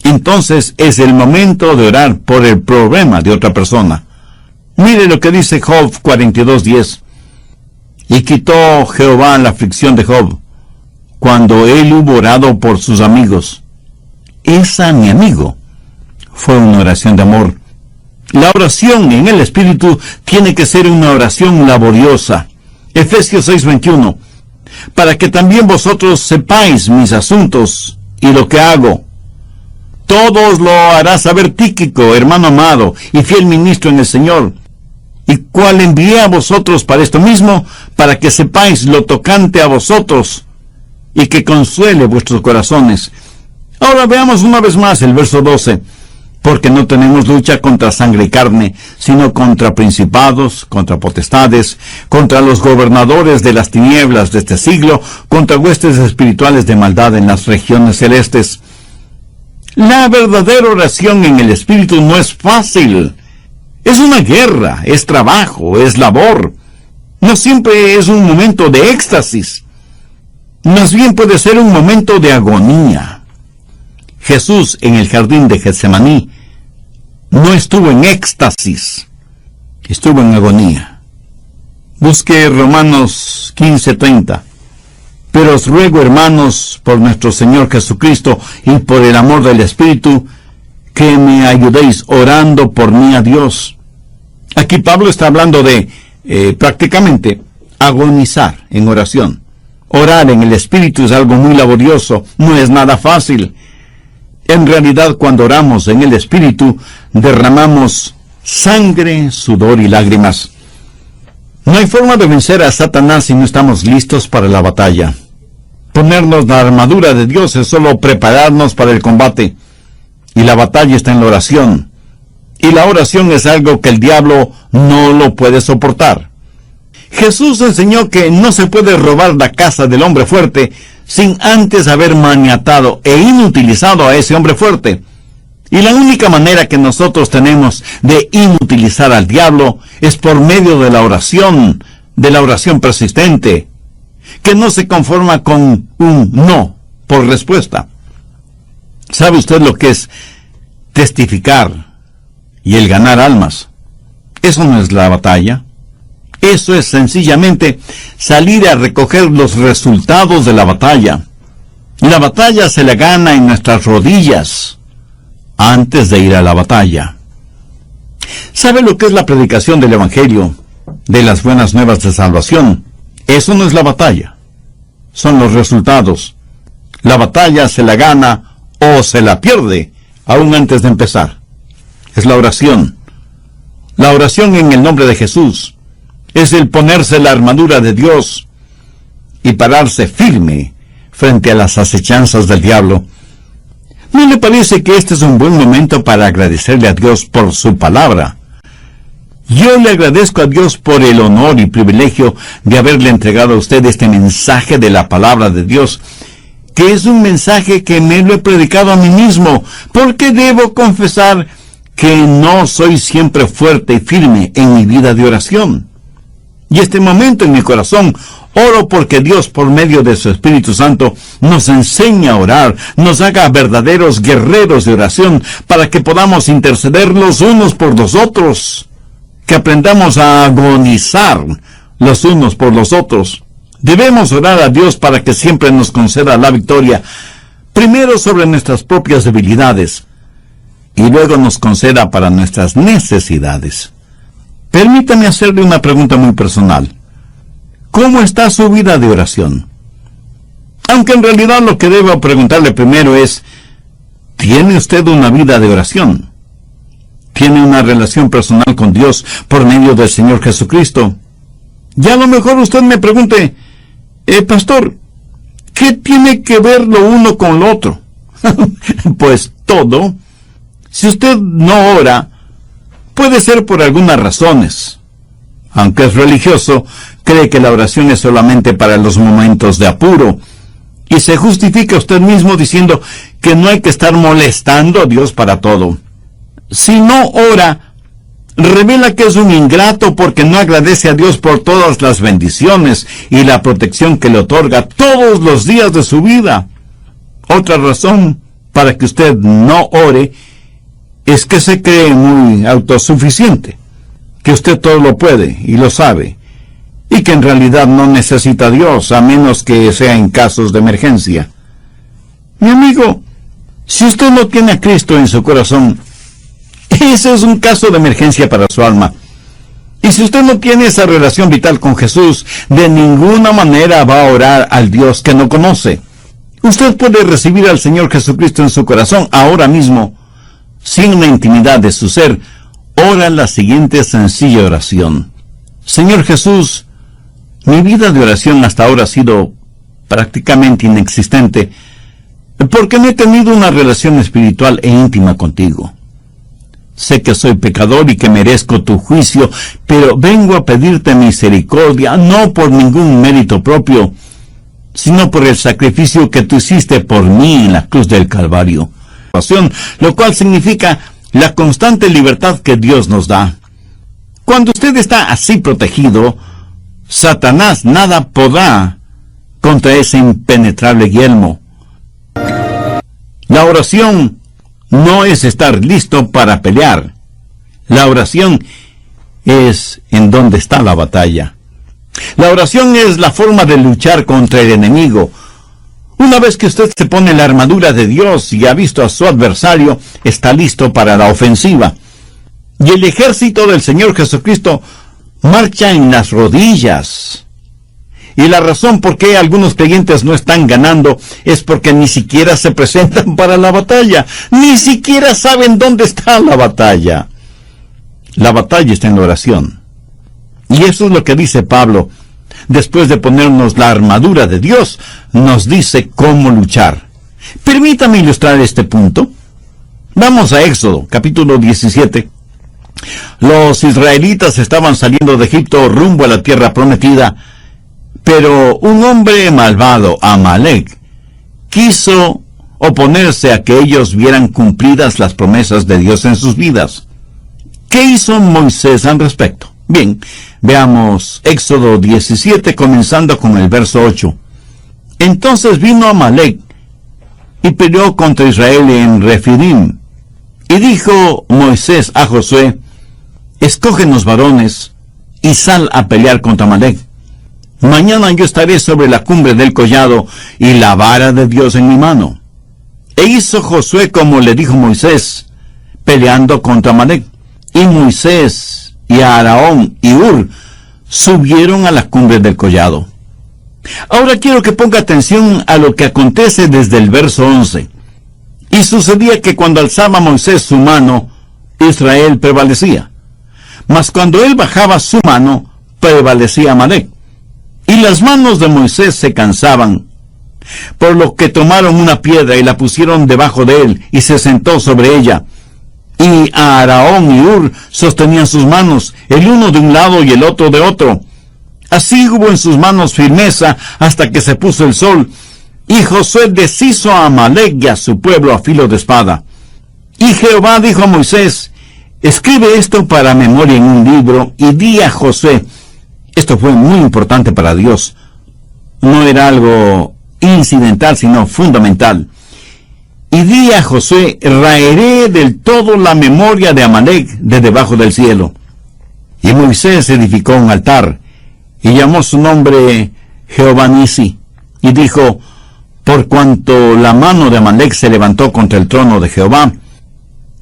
S1: Entonces es el momento de orar por el problema de otra persona. Mire lo que dice Job 42:10. Y quitó Jehová la aflicción de Job, cuando él hubo orado por sus amigos. Esa, mi amigo, fue una oración de amor. La oración en el Espíritu tiene que ser una oración laboriosa. Efesios 6:21. Para que también vosotros sepáis mis asuntos y lo que hago. Todo os lo hará saber Tíquico, hermano amado y fiel ministro en el Señor, y cual envié a vosotros para esto mismo, para que sepáis lo tocante a vosotros, y que consuele vuestros corazones. Ahora veamos una vez más el verso 12. Porque no tenemos lucha contra sangre y carne, sino contra principados, contra potestades, contra los gobernadores de las tinieblas de este siglo, contra huestes espirituales de maldad en las regiones celestes. La verdadera oración en el Espíritu no es fácil. Es una guerra, es trabajo, es labor. No siempre es un momento de éxtasis. Más bien puede ser un momento de agonía. Jesús en el jardín de Getsemaní no estuvo en éxtasis, estuvo en agonía. Busque Romanos 15:30. Pero os ruego, hermanos, por nuestro Señor Jesucristo y por el amor del Espíritu, que me ayudéis orando por mí a Dios. Aquí Pablo está hablando de prácticamente agonizar en oración. Orar en el Espíritu es algo muy laborioso, no es nada fácil. En realidad, cuando oramos en el Espíritu, derramamos sangre, sudor y lágrimas. No hay forma de vencer a Satanás si no estamos listos para la batalla. Ponernos la armadura de Dios es solo prepararnos para el combate. Y la batalla está en la oración. Y la oración es algo que el diablo no lo puede soportar. Jesús enseñó que no se puede robar la casa del hombre fuerte sin antes haber maniatado e inutilizado a ese hombre fuerte. Y la única manera que nosotros tenemos de inutilizar al diablo es por medio de la oración persistente, que no se conforma con un no por respuesta. ¿Sabe usted lo que es testificar y el ganar almas? Eso no es la batalla. Eso es sencillamente salir a recoger los resultados de la batalla. La batalla se la gana en nuestras rodillas antes de ir a la batalla. ¿Sabe lo que es la predicación del Evangelio, de las buenas nuevas de salvación? Eso no es la batalla, son los resultados. La batalla se la gana o se la pierde aún antes de empezar. Es la oración. La oración en el nombre de Jesús es el ponerse la armadura de Dios y pararse firme frente a las acechanzas del diablo. ¿No le parece que este es un buen momento para agradecerle a Dios por su palabra? Yo le agradezco a Dios por el honor y privilegio de haberle entregado a usted este mensaje de la palabra de Dios, que es un mensaje que me lo he predicado a mí mismo, porque debo confesar que no soy siempre fuerte y firme en mi vida de oración. Y este momento en mi corazón oro porque Dios, por medio de su Espíritu Santo, nos enseña a orar, nos haga verdaderos guerreros de oración, para que podamos interceder los unos por los otros, que aprendamos a agonizar los unos por los otros. Debemos orar a Dios para que siempre nos conceda la victoria, primero sobre nuestras propias debilidades, y luego nos conceda para nuestras necesidades. Permítame hacerle una pregunta muy personal. ¿Cómo está su vida de oración? Aunque en realidad lo que debo preguntarle primero es, ¿tiene usted una vida de oración? ¿Tiene una relación personal con Dios por medio del Señor Jesucristo? Y a lo mejor usted me pregunte, pastor, ¿qué tiene que ver lo uno con lo otro? Pues todo. Si usted no ora, puede ser por algunas razones. Aunque es religioso, cree que la oración es solamente para los momentos de apuro, y se justifica usted mismo diciendo que no hay que estar molestando a Dios para todo. Si no ora, revela que es un ingrato porque no agradece a Dios por todas las bendiciones y la protección que le otorga todos los días de su vida. Otra razón para que usted no ore es que se cree muy autosuficiente, que usted todo lo puede y lo sabe, y que en realidad no necesita a Dios, a menos que sea en casos de emergencia. Mi amigo, si usted no tiene a Cristo en su corazón, ese es un caso de emergencia para su alma. Y si usted no tiene esa relación vital con Jesús, de ninguna manera va a orar al Dios que no conoce. Usted puede recibir al Señor Jesucristo en su corazón ahora mismo, sin la intimidad de su ser. Ora la siguiente sencilla oración. Señor Jesús, mi vida de oración hasta ahora ha sido prácticamente inexistente, porque no he tenido una relación espiritual e íntima contigo. Sé que soy pecador y que merezco tu juicio, pero vengo a pedirte misericordia, no por ningún mérito propio, sino por el sacrificio que tú hiciste por mí en la cruz del Calvario. Lo cual significa la constante libertad que Dios nos da. Cuando usted está así protegido, Satanás nada podrá contra ese impenetrable yelmo. La oración no es estar listo para pelear. La oración es en donde está la batalla. La oración es la forma de luchar contra el enemigo. Una vez que usted se pone la armadura de Dios y ha visto a su adversario, está listo para la ofensiva. Y el ejército del Señor Jesucristo marcha en las rodillas. Y la razón por qué algunos creyentes no están ganando es porque ni siquiera se presentan para la batalla. Ni siquiera saben dónde está la batalla. La batalla está en la oración. Y eso es lo que dice Pablo. Después de ponernos la armadura de Dios, nos dice cómo luchar. Permítame ilustrar este punto. Vamos a Éxodo, capítulo 17. Los israelitas estaban saliendo de Egipto rumbo a la tierra prometida, pero un hombre malvado, Amalek, quiso oponerse a que ellos vieran cumplidas las promesas de Dios en sus vidas. ¿Qué hizo Moisés al respecto? Bien, veamos Éxodo 17, comenzando con el verso 8. Entonces vino Amalek y peleó contra Israel en Refidim. Y dijo Moisés a Josué, escógenos varones y sal a pelear contra Amalek. Mañana yo estaré sobre la cumbre del collado y la vara de Dios en mi mano. E hizo Josué como le dijo Moisés, peleando contra Amalek. Y Moisés y Aarón y Hur subieron a la cumbre del collado. Ahora quiero que ponga atención a lo que acontece desde el verso 11. Y sucedía que cuando alzaba Moisés su mano, Israel prevalecía. Mas cuando él bajaba su mano, prevalecía Amalec. Y las manos de Moisés se cansaban, por lo que tomaron una piedra y la pusieron debajo de él, y se sentó sobre ella. Y Aarón y Hur sostenían sus manos, el uno de un lado y el otro de otro. Así hubo en sus manos firmeza hasta que se puso el sol. Y Josué deshizo a Amalec y a su pueblo a filo de espada. Y Jehová dijo a Moisés: escribe esto para memoria en un libro, y di a Josué. Esto fue muy importante para Dios. No era algo incidental, sino fundamental. Y di a Josué: raeré del todo la memoria de Amalec de debajo del cielo. Y Moisés edificó un altar, y llamó su nombre Jehová Nisi, y dijo: por cuanto la mano de Amalec se levantó contra el trono de Jehová,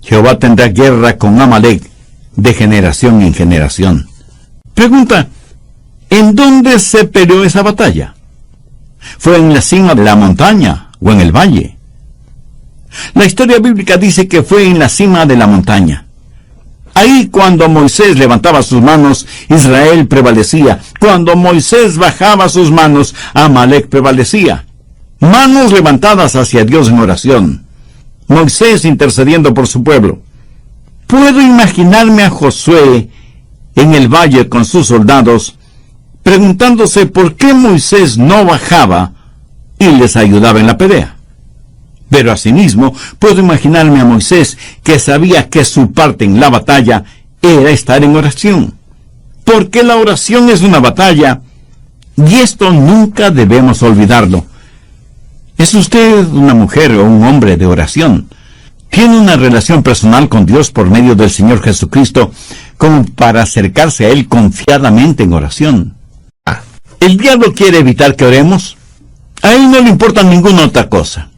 S1: Jehová tendrá guerra con Amalec de generación en generación. Pregunta: ¿en dónde se peleó esa batalla? ¿Fue en la cima de la montaña o en el valle? La historia bíblica dice que fue en la cima de la montaña. Ahí, cuando Moisés levantaba sus manos, Israel prevalecía. Cuando Moisés bajaba sus manos, Amalec prevalecía. Manos levantadas hacia Dios en oración. Moisés intercediendo por su pueblo. Puedo imaginarme a Josué en el valle con sus soldados, preguntándose por qué Moisés no bajaba y les ayudaba en la pelea. Pero asimismo, puedo imaginarme a Moisés, que sabía que su parte en la batalla era estar en oración. Porque la oración es una batalla, y esto nunca debemos olvidarlo. ¿Es usted una mujer o un hombre de oración? ¿Tiene una relación personal con Dios por medio del Señor Jesucristo, como para acercarse a Él confiadamente en oración? ¿El diablo quiere evitar que oremos? A él no le importa ninguna otra cosa.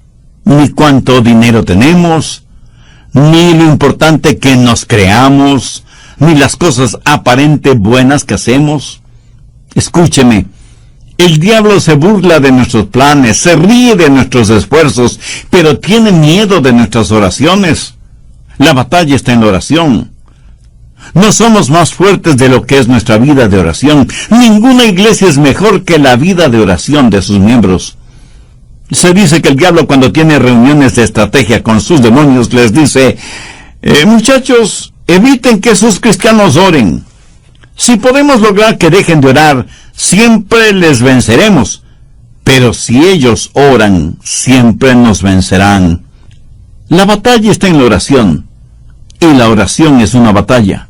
S1: Ni cuánto dinero tenemos, ni lo importante que nos creamos, ni las cosas aparente buenas que hacemos. Escúcheme, el diablo se burla de nuestros planes, se ríe de nuestros esfuerzos, pero tiene miedo de nuestras oraciones. La batalla está en la oración. No somos más fuertes de lo que es nuestra vida de oración. Ninguna iglesia es mejor que la vida de oración de sus miembros. Se dice que el diablo, cuando tiene reuniones de estrategia con sus demonios, les dice: muchachos, eviten que sus cristianos oren. Si podemos lograr que dejen de orar, siempre les venceremos. Pero si ellos oran, siempre nos vencerán. La batalla está en la oración, y la oración es una batalla.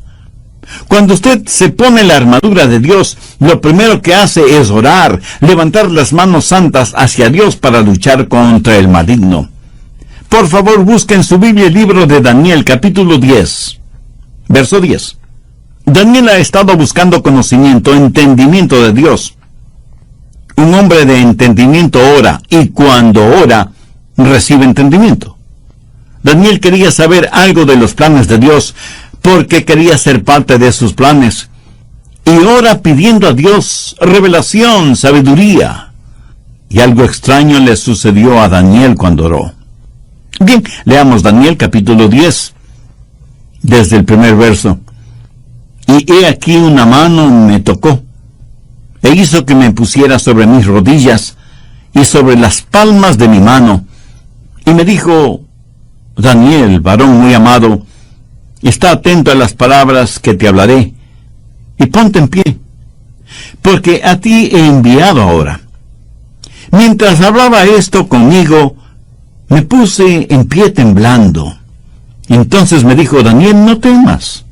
S1: Cuando usted se pone la armadura de Dios, lo primero que hace es orar, levantar las manos santas hacia Dios para luchar contra el maligno. Por favor, busque en su Biblia el libro de Daniel, capítulo 10, verso 10. Daniel ha estado buscando conocimiento, entendimiento de Dios. Un hombre de entendimiento ora, y cuando ora, recibe entendimiento. Daniel quería saber algo de los planes de Dios, porque quería ser parte de sus planes. Y ora pidiendo a Dios revelación, sabiduría. Y algo extraño le sucedió a Daniel cuando oró. Bien, leamos Daniel capítulo 10, desde el primer verso. Y he aquí una mano me tocó, e hizo que me pusiera sobre mis rodillas y sobre las palmas de mi mano. Y me dijo: Daniel, varón muy amado, está atento a las palabras que te hablaré, y ponte en pie, porque a ti he enviado ahora. Mientras hablaba esto conmigo, me puse en pie temblando. Entonces me dijo: Daniel, no temas,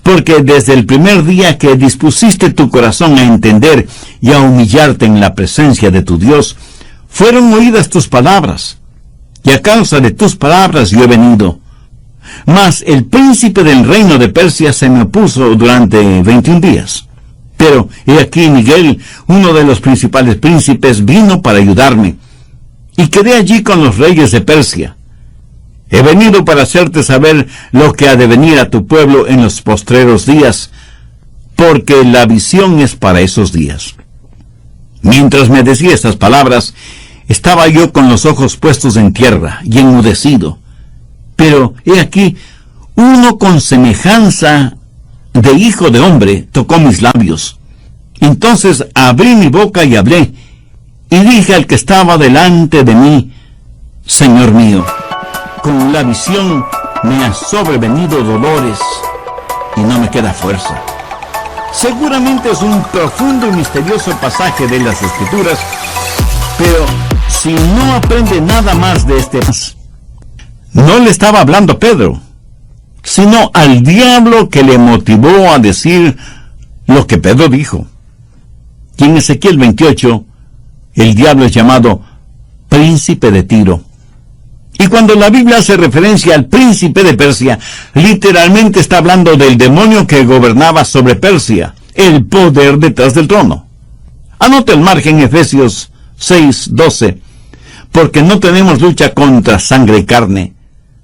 S1: porque desde el primer día que dispusiste tu corazón a entender y a humillarte en la presencia de tu Dios, fueron oídas tus palabras, y a causa de tus palabras yo he venido. Mas el príncipe del reino de Persia se me opuso durante 21 días. Pero he aquí Miguel, uno de los principales príncipes, vino para ayudarme, y quedé allí con los reyes de Persia. He venido para hacerte saber lo que ha de venir a tu pueblo en los postreros días, porque la visión es para esos días. Mientras me decía estas palabras, estaba yo con los ojos puestos en tierra y enmudecido. Pero he aquí, uno con semejanza de hijo de hombre tocó mis labios. Entonces abrí mi boca y hablé, y dije al que estaba delante de mí: Señor mío, con la visión me ha sobrevenido dolores y no me queda fuerza. Seguramente es un profundo y misterioso pasaje de las Escrituras, pero si no aprende nada más de este, no le estaba hablando Pedro, sino al diablo que le motivó a decir lo que Pedro dijo. Y en Ezequiel 28, el diablo es llamado príncipe de Tiro. Y cuando la Biblia hace referencia al príncipe de Persia, literalmente está hablando del demonio que gobernaba sobre Persia, el poder detrás del trono. Anota el margen Efesios 6:12, porque no tenemos lucha contra sangre y carne,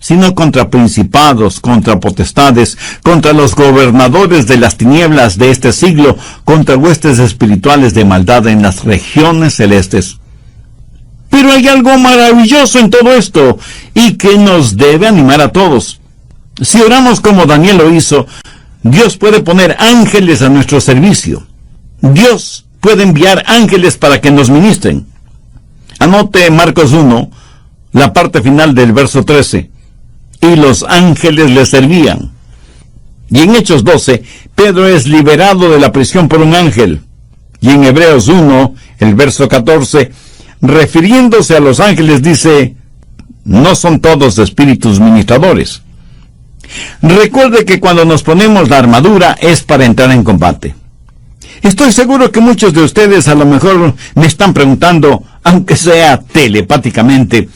S1: sino contra principados, contra potestades, contra los gobernadores de las tinieblas de este siglo, contra huestes espirituales de maldad en las regiones celestes. Pero hay algo maravilloso en todo esto, y que nos debe animar a todos. Si oramos como Daniel lo hizo, Dios puede poner ángeles a nuestro servicio. Dios puede enviar ángeles para que nos ministren. Anote Marcos 1, la parte final del verso 13. Y los ángeles le servían. Y en Hechos 12, Pedro es liberado de la prisión por un ángel. Y en Hebreos 1, el verso 14, refiriéndose a los ángeles, dice: no son todos espíritus ministradores. Recuerde que cuando nos ponemos la armadura es para entrar en combate. Estoy seguro que muchos de ustedes a lo mejor me están preguntando, aunque sea telepáticamente: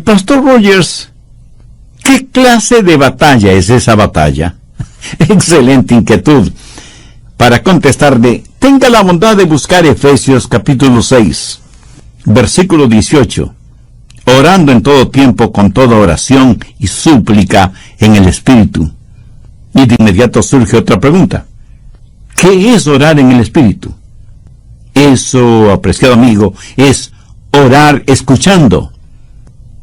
S1: Pastor Rogers, ¿qué clase de batalla es esa batalla? Excelente inquietud. Para contestarle, tenga la bondad de buscar Efesios capítulo 6, versículo 18. Orando en todo tiempo con toda oración y súplica en el Espíritu. Y de inmediato surge otra pregunta: ¿qué es orar en el Espíritu? Eso, apreciado amigo, es orar escuchando.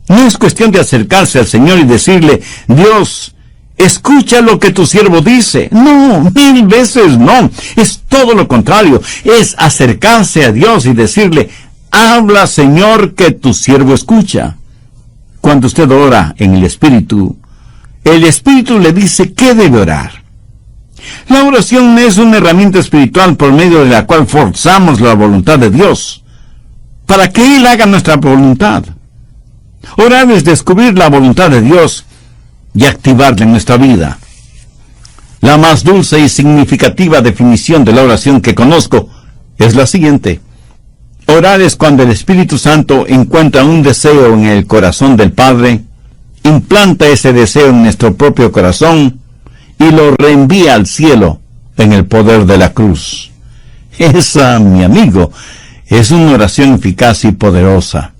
S1: No es cuestión de acercarse al Señor y decirle: Dios, escucha lo que tu siervo dice. No, 1000 veces no. Es todo lo contrario. Es acercarse a Dios y decirle: habla, Señor, que tu siervo escucha. Cuando usted ora en el Espíritu le dice qué debe orar. La oración es una herramienta espiritual por medio de la cual forzamos la voluntad de Dios, para que Él haga nuestra voluntad. Orar es descubrir la voluntad de Dios y activarla en nuestra vida. La más dulce y significativa definición de la oración que conozco es la siguiente: orar es cuando el Espíritu Santo encuentra un deseo en el corazón del Padre, implanta ese deseo en nuestro propio corazón y lo reenvía al cielo en el poder de la cruz. Esa, mi amigo, es una oración eficaz y poderosa.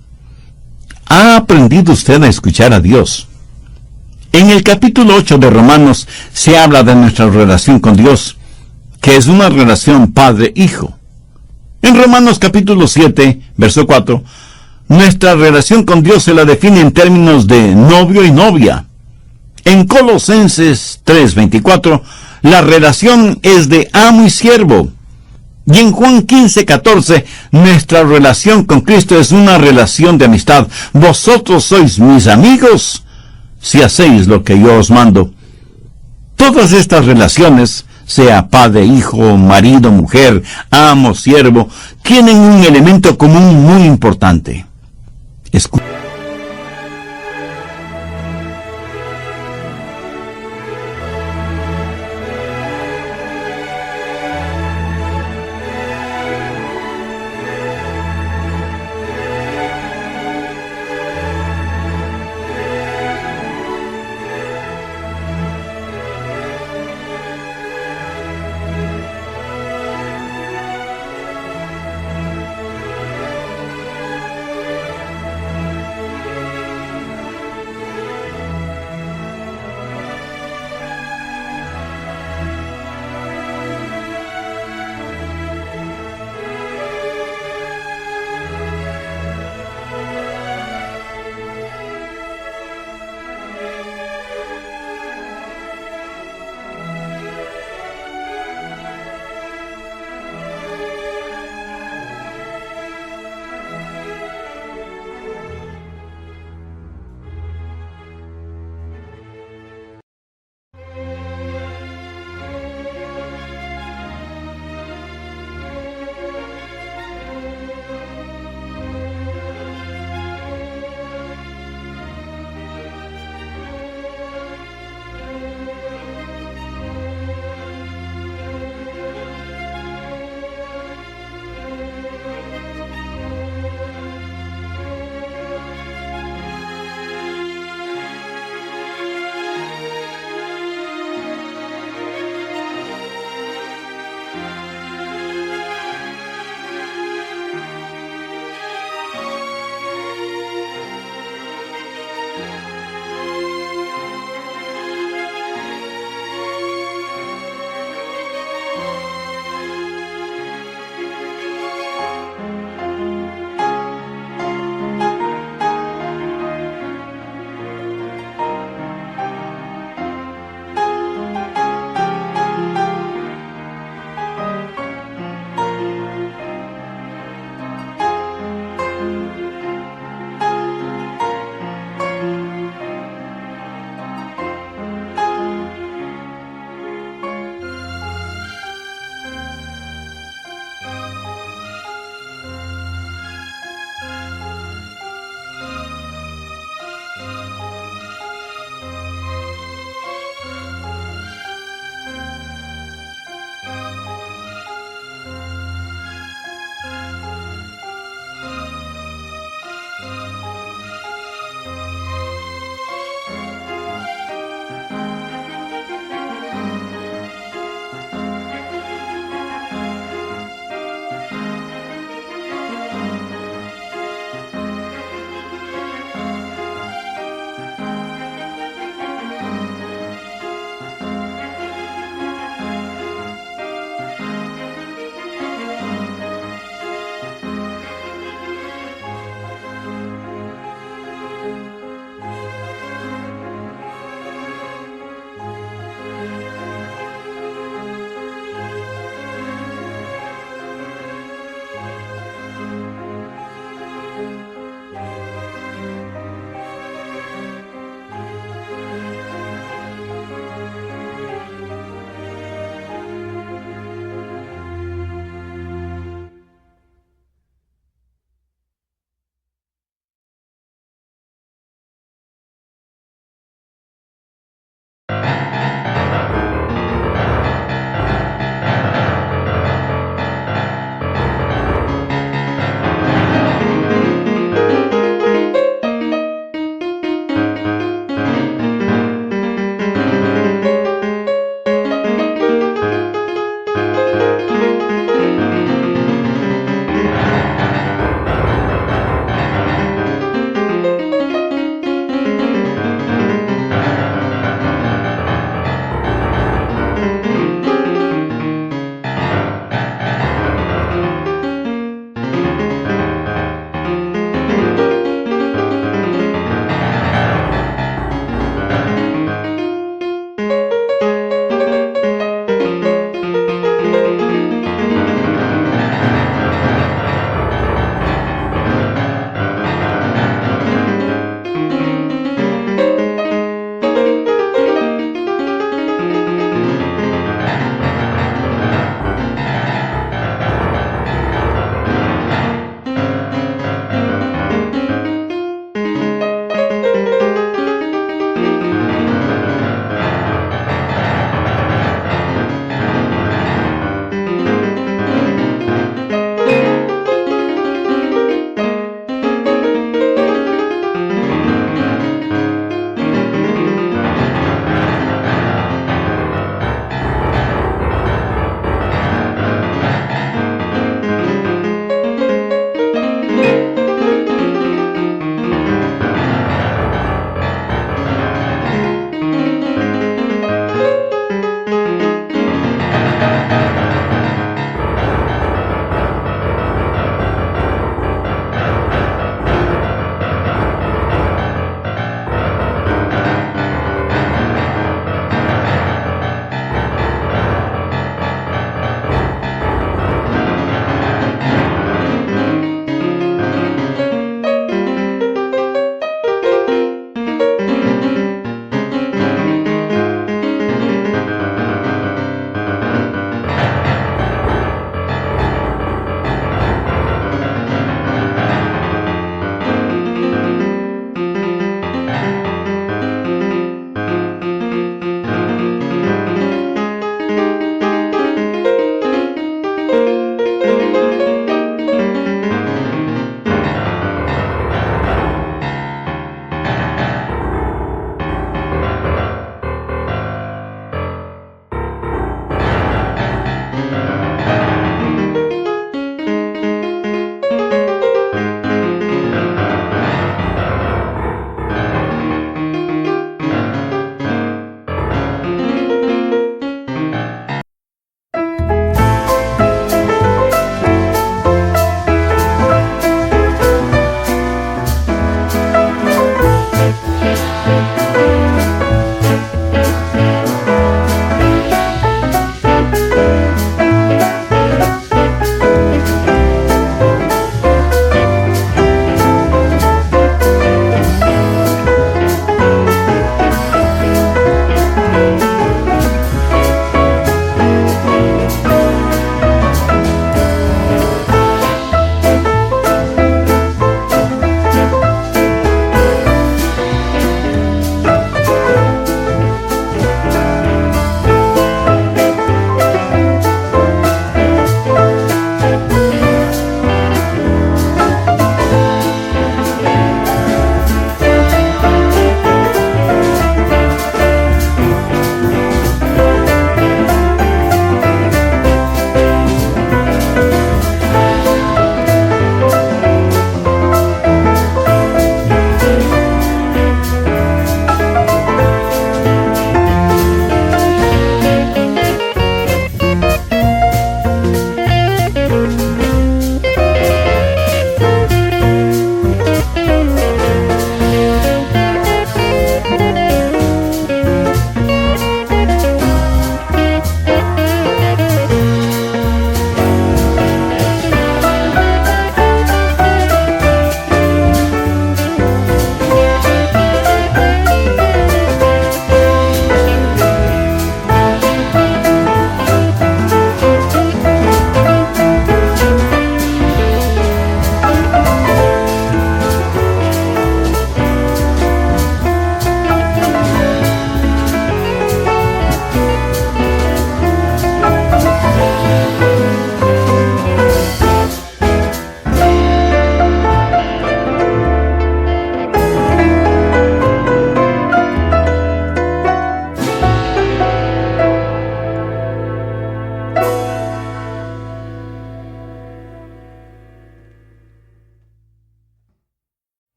S1: ¿Ha aprendido usted a escuchar a Dios? En el capítulo 8 de Romanos se habla de nuestra relación con Dios, que es una relación padre-hijo. En Romanos capítulo 7, verso 4, nuestra relación con Dios se la define en términos de novio y novia. En Colosenses 3:24, la relación es de amo y siervo. Y en Juan 15:14, nuestra relación con Cristo es una relación de amistad. Vosotros sois mis amigos si hacéis lo que yo os mando. Todas estas relaciones, sea padre, hijo, marido, mujer, amo, siervo, tienen un elemento común muy importante. Escucha.